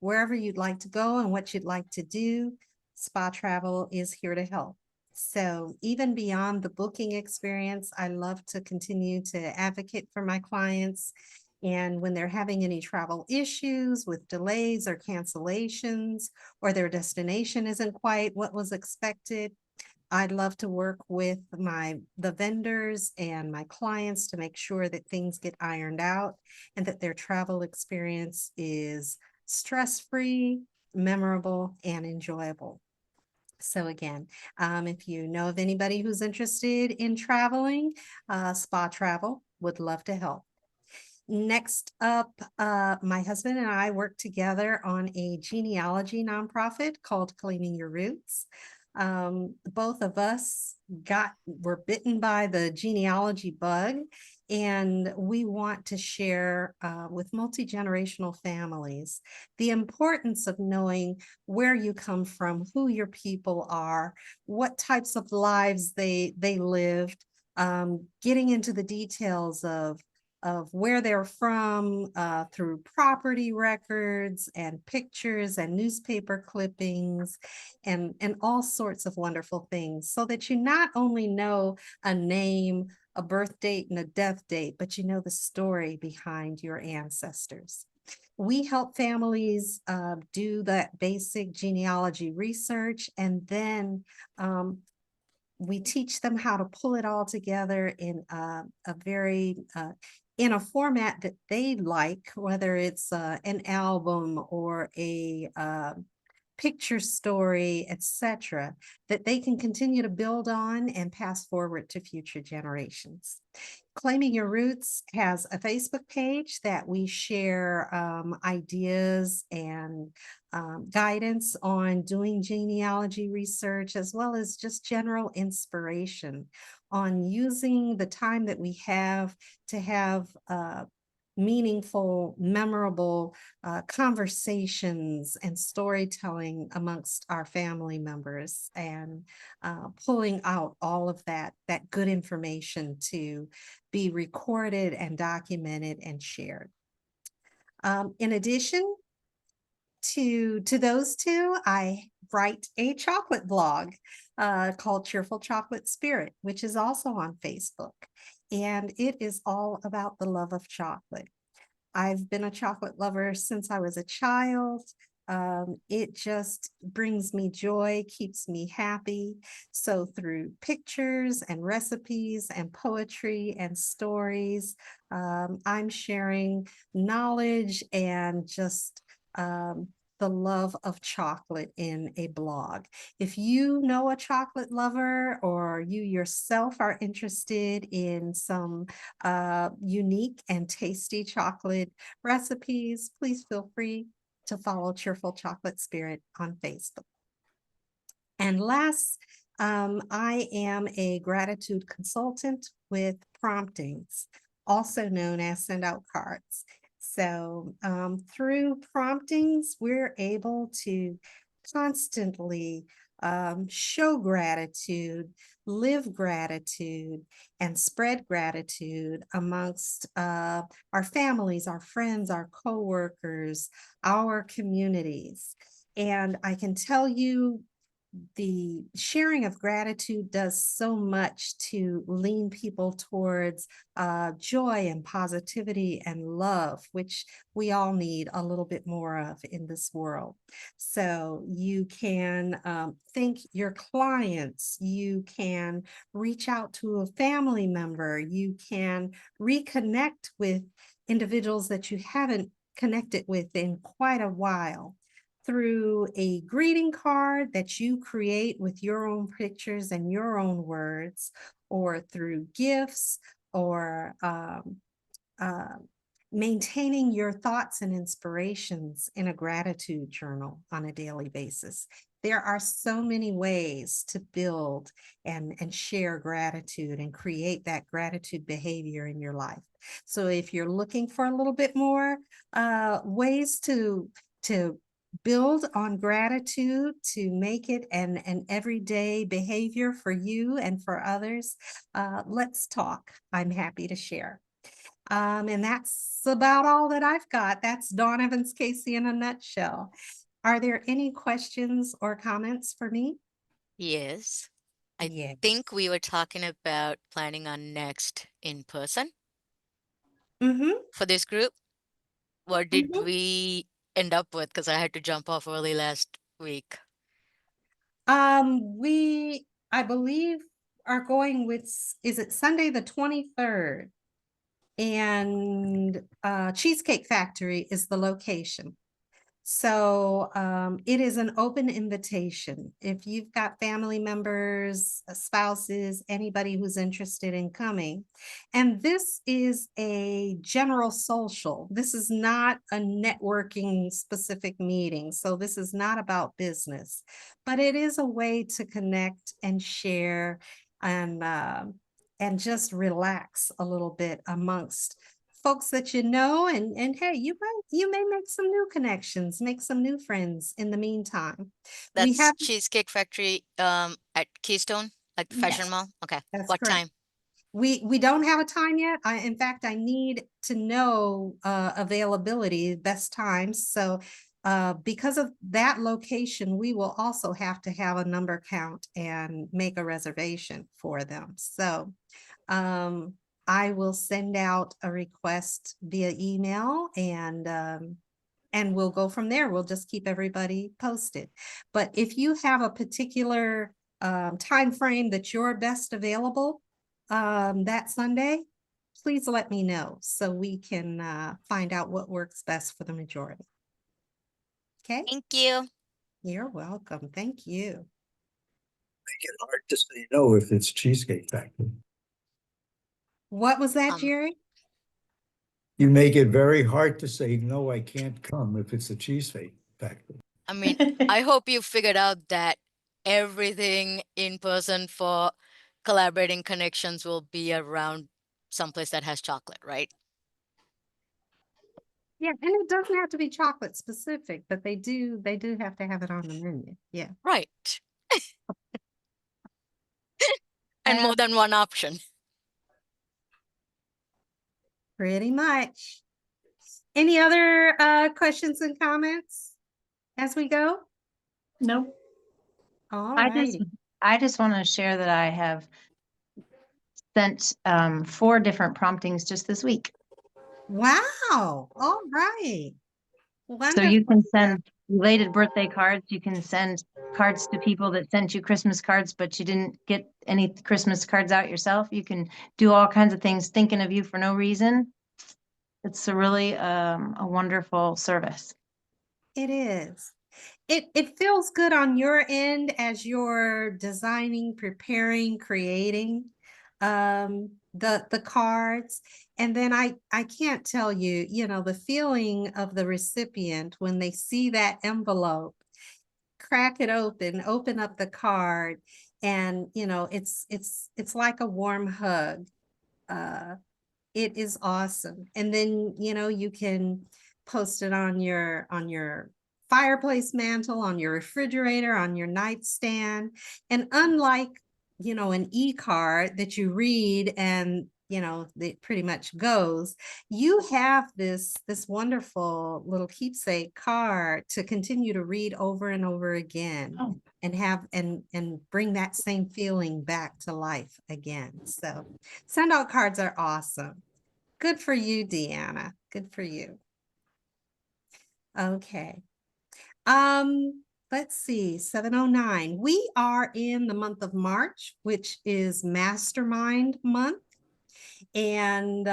Wherever you'd like to go and what you'd like to do, Spa Travel is here to help. So even beyond the booking experience, I love to continue to advocate for my clients. And when they're having any travel issues with delays or cancellations, or their destination isn't quite what was expected, I'd love to work with the vendors and my clients to make sure that things get ironed out and that their travel experience is stress-free, memorable, and enjoyable. So again, if you know of anybody who's interested in traveling, Spa Travel would love to help. Next up, my husband and I work together on a genealogy nonprofit called Claiming Your Roots. Both of us were bitten by the genealogy bug, and we want to share with multi-generational families the importance of knowing where you come from, who your people are, what types of lives they lived, getting into the details of where they're from through property records and pictures and newspaper clippings and all sorts of wonderful things, so that you not only know a name, a birth date, and a death date, but you know the story behind your ancestors. We help families do that basic genealogy research, and then we teach them how to pull it all together in in a format that they like, whether it's an album or a picture story, etc., that they can continue to build on and pass forward to future generations. Claiming Your Roots has a Facebook page that we share ideas and guidance on doing genealogy research, as well as just general inspiration on using the time that we have to have meaningful, memorable conversations and storytelling amongst our family members, and pulling out all of that good information to be recorded and documented and shared. In addition to those two, I write a chocolate blog called Cheerful Chocolate Spirit, which is also on Facebook. And it is all about the love of chocolate. I've been a chocolate lover since I was a child. It just brings me joy, keeps me happy. So through pictures and recipes and poetry and stories, I'm sharing knowledge and just the love of chocolate in a blog. If you know a chocolate lover or you yourself are interested in some unique and tasty chocolate recipes, please feel free to follow Cheerful Chocolate Spirit on Facebook. And last, I am a gratitude consultant with Promptings, also known as Send Out Cards. So through Promptings, we're able to constantly show gratitude, live gratitude, and spread gratitude amongst our families, our friends, our coworkers, our communities. And I can tell you, the sharing of gratitude does so much to lean people towards joy and positivity and love, which we all need a little bit more of in this world. So you can thank your clients, you can reach out to a family member, you can reconnect with individuals that you haven't connected with in quite a while through a greeting card that you create with your own pictures and your own words, or through gifts, or maintaining your thoughts and inspirations in a gratitude journal on a daily basis. There are so many ways to build and share gratitude and create that gratitude behavior in your life. So if you're looking for a little bit more ways to build on gratitude, to make it an everyday behavior for you and for others, let's talk. I'm happy to share. And that's about all that I've got. That's Dawn Evans Casey in a nutshell. Are there any questions or comments for me? Yes. I Yes. think we were talking about planning on next in person for this group. What did we end up with? Because I had to jump off early last week. We, I believe, are going with, is it Sunday the 23rd? And Cheesecake Factory is the location. So it is an open invitation. If you've got family members, spouses, anybody who's interested in coming. And this is a general social. This is not a networking specific meeting. So this is not about business, but it is a way to connect and share and just relax a little bit amongst folks that you know, and hey, you may make some new connections, make some new friends in the meantime. We That's have Cheesecake Factory at Keystone, like the Fashion Yes, Mall. Okay. that's What correct. time? We don't have a time yet. In fact, I need to know availability, best times. So because of that location, we will also have to have a number count and make a reservation for them. So I will send out a request via email, and we'll go from there. We'll just keep everybody posted. But if you have a particular time frame that you're best available that Sunday, please let me know so we can find out what works best for the majority. Okay, Thank you. you're welcome. Thank you. Make it hard to say no if it's Cheesecake Factory. What was that, Jerry? You make it very hard to say, no, I can't come if it's a Cheesecake Factory. I mean, I hope you figured out that everything in person for collaborating connections will be around someplace that has chocolate, right? Yeah, and it doesn't have to be chocolate specific, but they do have to have it on the menu. Yeah. Right. And more than one option. Pretty much. Any other questions and comments as we go? No. All I right. just want to share that I have sent 4 different promptings just this week. Wow. All right. So you Wonderful. can send related birthday cards. You can send cards to people that sent you Christmas cards, but you didn't get any Christmas cards out yourself. You can do all kinds of things thinking of you for no reason. It's a really a wonderful service. It is. It feels good on your end as you're designing, preparing, creating the cards. And then I can't tell you, you know, the feeling of the recipient when they see that envelope, crack it open up the card, and you know, it's like a warm hug. It is awesome. And then, you know, you can post it on your fireplace mantle, on your refrigerator, on your nightstand. And unlike, you know, an e-card that you read and, you know, it pretty much goes, you have this wonderful little keepsake card to continue to read over and over again. Oh. And have and bring that same feeling back to life again. So send out cards are awesome. Good for you, Deanna. Good for you. Okay. Let's see, 709. We are in the month of March, which is Mastermind Month. And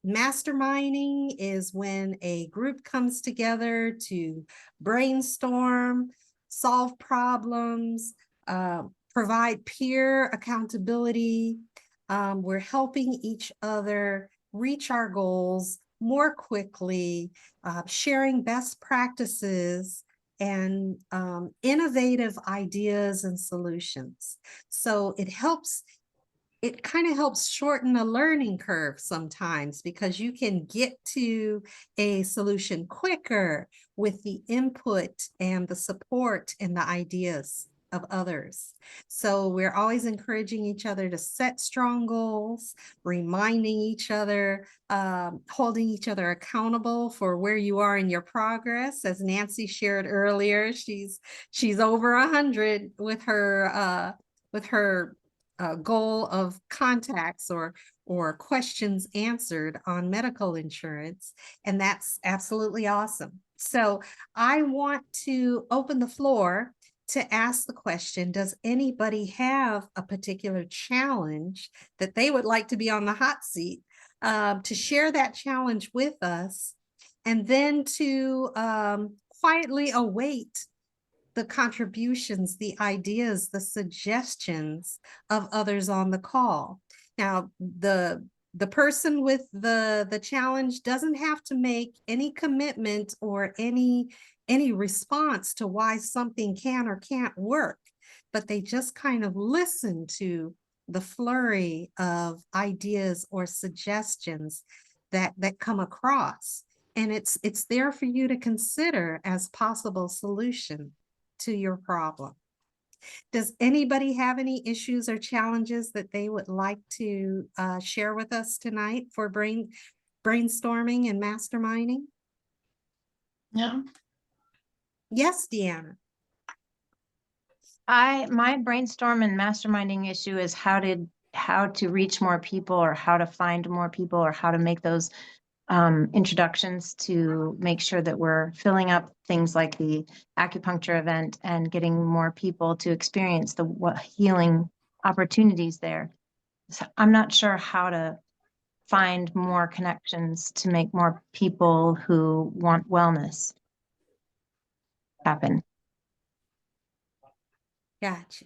masterminding is when a group comes together to brainstorm, solve problems, provide peer accountability. We're helping each other reach our goals more quickly, sharing best practices and innovative ideas and solutions. So it kind of helps shorten the learning curve sometimes because you can get to a solution quicker with the input and the support and the ideas of others. So we're always encouraging each other to set strong goals, reminding each other, holding each other accountable for where you are in your progress. As Nancy shared earlier, she's over 100 with her goal of contacts or questions answered on medical insurance. And that's absolutely awesome. So I want to open the floor to ask the question, does anybody have a particular challenge that they would like to be on the hot seat, to share that challenge with us, and then to quietly await the contributions, the ideas, the suggestions of others on the call. Now, the person with the challenge doesn't have to make any commitment or any response to why something can or can't work, but they just kind of listen to the flurry of ideas or suggestions that come across. And it's there for you to consider as possible solution to your problem. Does anybody have any issues or challenges that they would like to share with us tonight for brainstorming and masterminding? Yeah. Yes, Deanna. My brainstorm and masterminding issue is how to reach more people, or how to find more people, or how to make those introductions to make sure that we're filling up things like the acupuncture event and getting more people to experience the healing opportunities there. So I'm not sure how to find more connections to make more people who want wellness happen. Gotcha.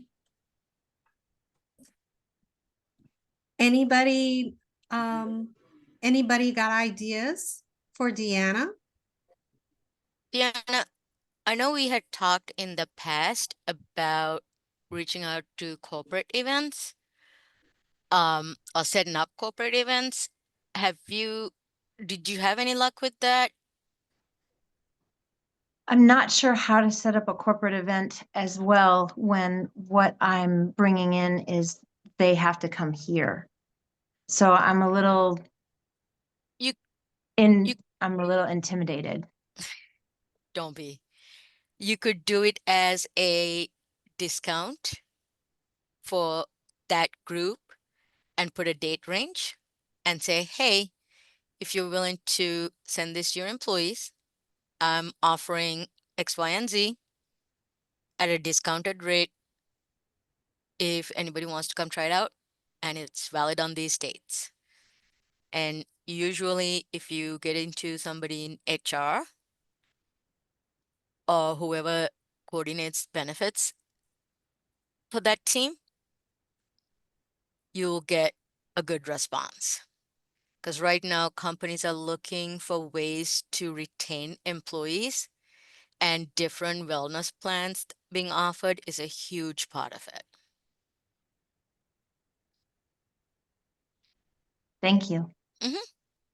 Anybody got ideas for Deanna? Deanna, I know we had talked in the past about reaching out to corporate events, or setting up corporate events. Did you have any luck with that? I'm not sure how to set up a corporate event as well when what I'm bringing in is they have to come here. So I'm a little I'm a little intimidated. Don't be. You could do it as a discount for that group and put a date range and say, hey, if you're willing to send this to your employees, I'm offering X, Y, and Z at a discounted rate if anybody wants to come try it out, and it's valid on these dates. And usually if you get into somebody in HR, or whoever coordinates benefits for that team, you'll get a good response. Because right now, companies are looking for ways to retain employees, and different wellness plans being offered is a huge part of it. Thank you.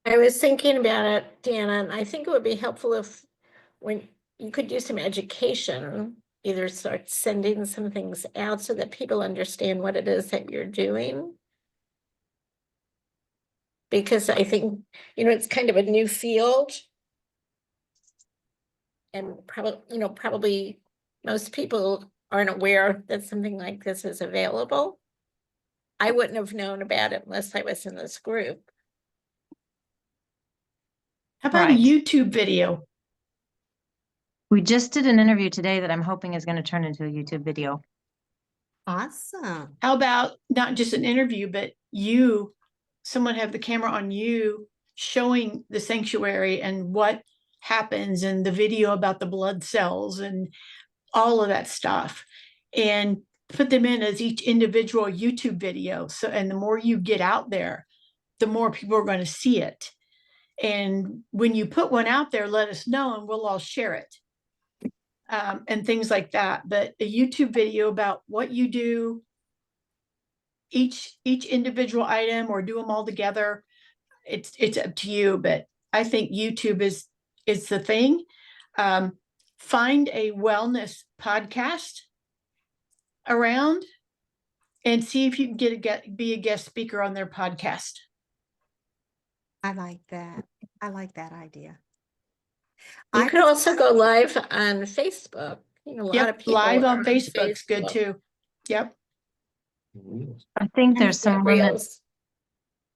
I was thinking about it, Deanna, and I think it would be helpful if when you could do some education, either start sending some things out so that people understand what it is that you're doing. Because I think, it's kind of a new field. And probably most people aren't aware that something like this is available. I wouldn't have known about it unless I was in this group. How about a Right. YouTube video? We just did an interview today that I'm hoping is going to turn into a YouTube video. Awesome. How about not just an interview, but someone have the camera on you showing the sanctuary and what happens, and the video about the blood cells and all of that stuff, and put them in as each individual YouTube video. So, and the more you get out there, the more people are going to see it. And when you put one out there, let us know and we'll all share it. And things like that. But a YouTube video about what you do, each individual item, or do them all together, it's up to you. But I think YouTube is the thing. Find a wellness podcast around and see if you can be a guest speaker on their podcast. I like that. I like that idea. You I could also go live on Facebook. A lot of people live are on Facebook's good too. Yep. I think there's some limits. Reels.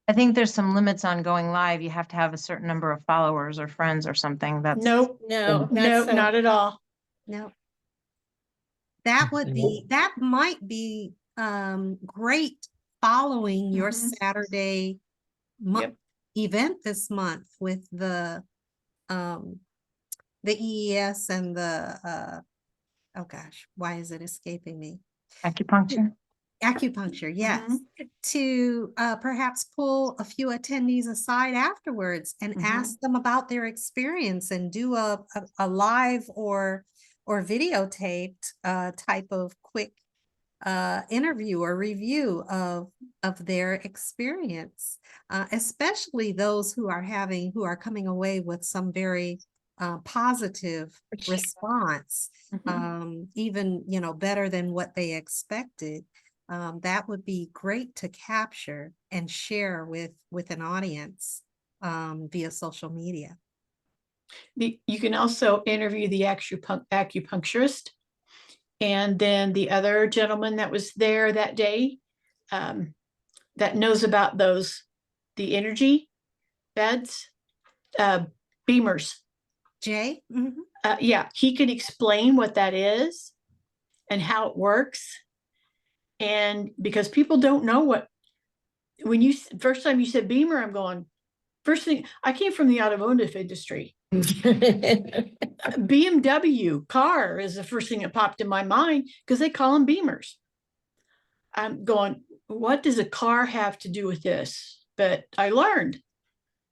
I think there's some limits on going live. You have to have a certain number of followers or friends or something. That's Nope. No, Nope, not at all. No. That might be great following your Mhm. Saturday Yep. event this month with the EES and the oh gosh, why is it escaping me? acupuncture. Acupuncture, yes. To perhaps pull a few attendees aside afterwards and ask them about their experience, and do a live or videotaped type of quick interview or review of their experience, especially those who are coming away with some very positive response, even better than what they expected. That would be great to capture and share with an audience via social media. You can also interview the acupuncturist, and then the other gentleman that was there that day, that knows about the energy beds, beamers. Jay? Yeah, he could explain what that is and how it works. And because people don't know when first time you said beamer, I'm going, first thing, I came from the automotive industry. BMW car is the first thing that popped in my mind, because they call them beamers. I'm going, what does a car have to do with this? But I learned.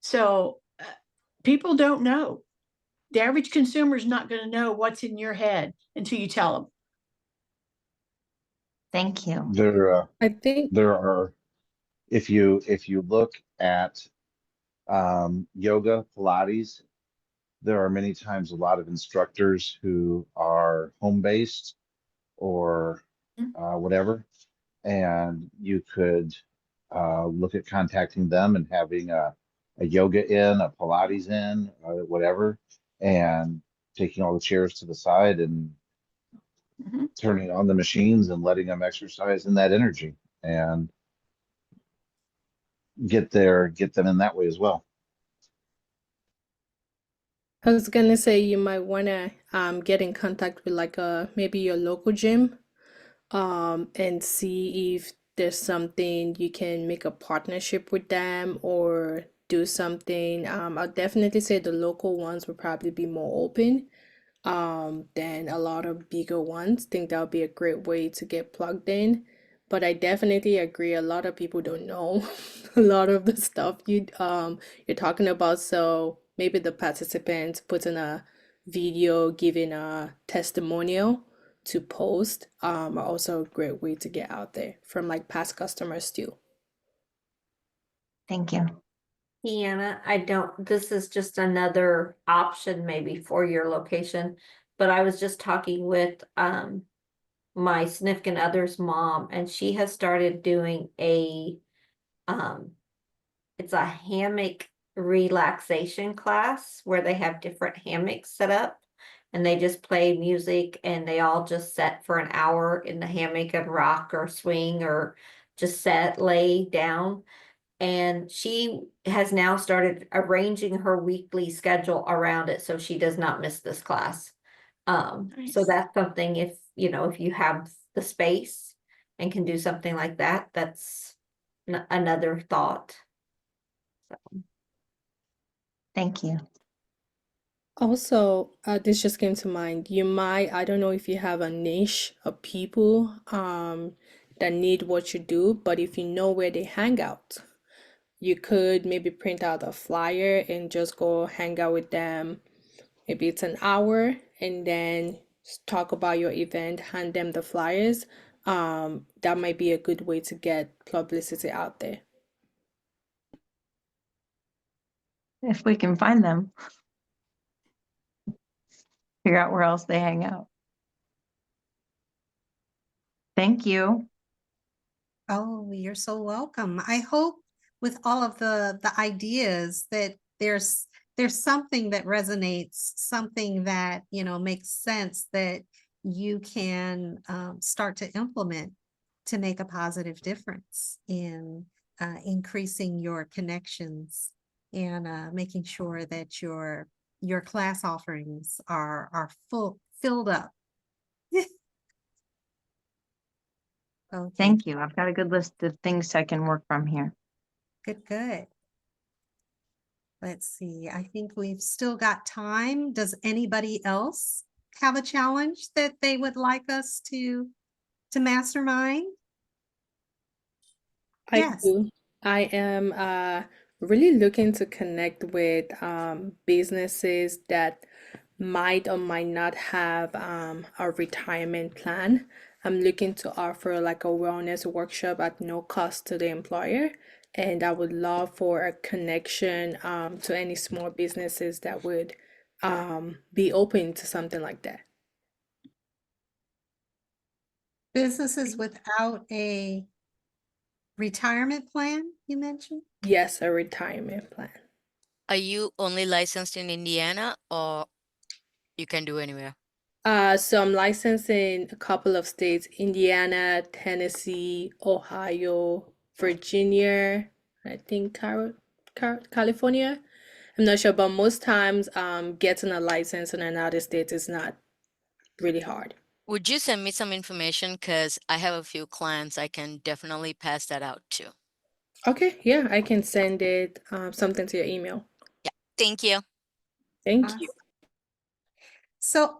So people don't know. The average consumer is not going to know what's in your head until you tell them. Thank you. I think There are, if you look at yoga, Pilates, there are many times a lot of instructors who are home-based or whatever, and you could look at contacting them and having a yoga in, a Pilates in, whatever, and taking all the chairs to the side and turning on the machines and letting them exercise in that energy and get them in that way as well. I was gonna say you might wanna get in contact with like maybe your local gym and see if there's something you can make a partnership with them or do something. I'll definitely say the local ones will probably be more open than a lot of bigger ones. Think that would be a great way to get plugged in. But I definitely agree, a lot of people don't know a lot of the stuff you're talking about. So maybe the participants put in a video giving a testimonial to post are also a great way to get out there from like past customers too. Thank you. Deanna, this is just another option maybe for your location, but I was just talking with my significant other's mom, and she has started doing it's a hammock relaxation class where they have different hammocks set up and they just play music and they all just sit for an hour in the hammock and rock or swing or just lay down. And she has now started arranging her weekly schedule around it so she does not miss this class. So Nice. that's something, if if you have the space and can do something like that, that's another thought. Thank you. Also, this just came to mind. I don't know if you have a niche of people that need what you do, but if you know where they hang out, you could maybe print out a flyer and just go hang out with them. Maybe it's an hour and then talk about your event, hand them the flyers. That might be a good way to get publicity out there. If we can find them, figure out where else they hang out. Thank you. Oh, you're so welcome. I hope with all of the ideas that there's something that resonates, something that, makes sense that you can start to implement to make a positive difference in increasing your connections and making sure that your class offerings are filled up. Okay. Thank you. I've got a good list of things I can work from here. Good. Let's see. I think we've still got time. Does anybody else have a challenge that they would like us to mastermind? I Yes. do. I am really looking to connect with businesses that might or might not have a retirement plan. I'm looking to offer like a wellness workshop at no cost to the employer, and I would love for a connection to any small businesses that would be open to something like that. Businesses without a retirement plan, you mentioned? Yes, a retirement plan. Are you only licensed in Indiana or you can do anywhere? So I'm licensed in a couple of states, Indiana, Tennessee, Ohio, Virginia, I think California. I'm not sure, but most times getting a license in another state is not really hard. Would you send me some information? Because I have a few clients I can definitely pass that out to. Okay, yeah, I can send it something to your email. Yeah, thank you. Thank you. So,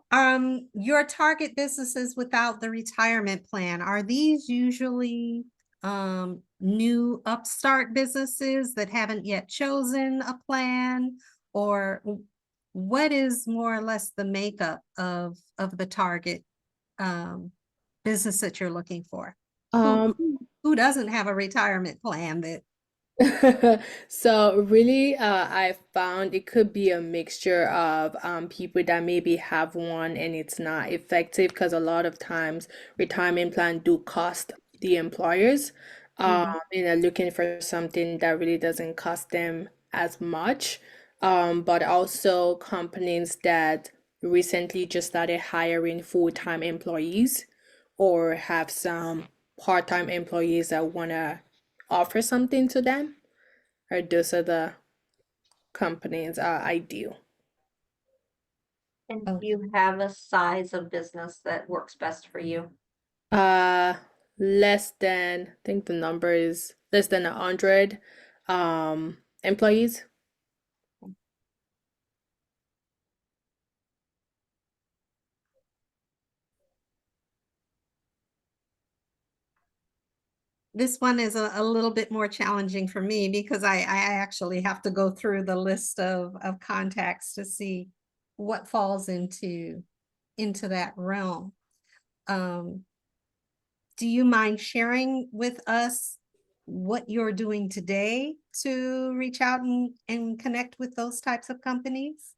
your target businesses without the retirement plan, are these usually new upstart businesses that haven't yet chosen a plan? Or what is more or less the makeup of the target business that you're looking for? Who doesn't have a retirement plan that So really, I found it could be a mixture of people that maybe have one and it's not effective because a lot of times retirement plan do cost the employers, and they're looking for something that really doesn't cost them as much. But also companies that recently just started hiring full-time employees or have some part-time employees that want to offer something to them, or those are the companies are ideal. And do you have a size of business that works best for you? Less than, I think the number is less than 100 employees. This one is a little bit more challenging for me because I actually have to go through the list of contacts to see what falls into that realm. Do you mind sharing with us what you're doing today to reach out and connect with those types of companies?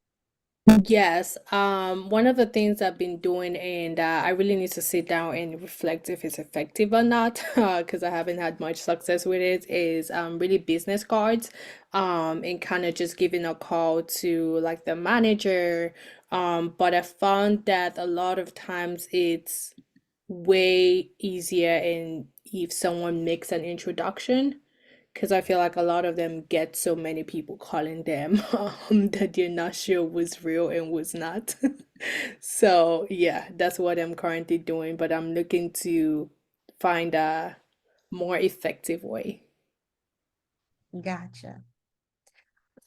Yes, one of the things I've been doing, and I really need to sit down and reflect if it's effective or not, because I haven't had much success with it, is really business cards, and kind of just giving a call to like the manager. But I found that a lot of times it's way easier and if someone makes an introduction, because I feel like a lot of them get so many people calling them that they're not sure what's real and what's not. So yeah, that's what I'm currently doing, but I'm looking to find a more effective way. Gotcha.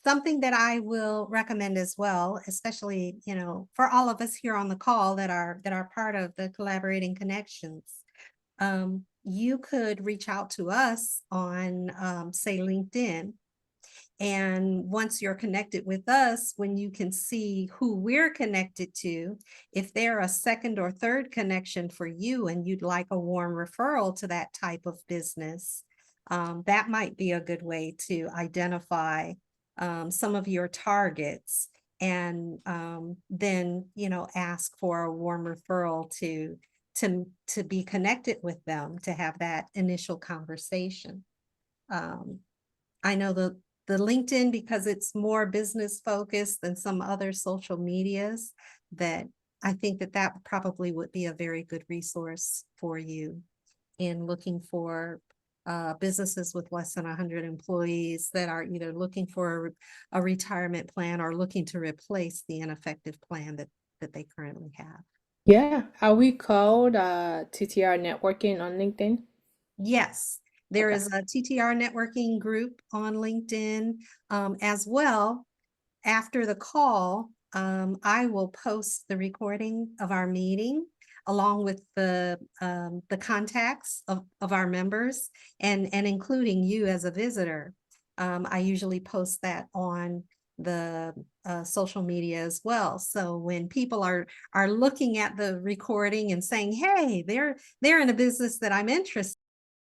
Something that I will recommend as well, especially, for all of us here on the call that are part of the Collaborating Connections, you could reach out to us on, say, LinkedIn. And once you're connected with us, when you can see who we're connected to, if they're a second or third connection for you and you'd like a warm referral to that type of business, that might be a good way to identify some of your targets and then, ask for a warm referral to be connected with them, to have that initial conversation. I know the LinkedIn, because it's more business focused than some other social medias, that I think that probably would be a very good resource for you in looking for businesses with less than 100 employees that are either looking for a retirement plan or looking to replace the ineffective plan that they currently have. Yeah, are we called TTR Networking on LinkedIn? Yes, there Okay. is a TTR networking group on LinkedIn as well. After the call, I will post the recording of our meeting along with the contacts of our members and including you as a visitor. I usually post that on the social media as well. So when people are looking at the recording and saying, hey, they're in a business that I'm interested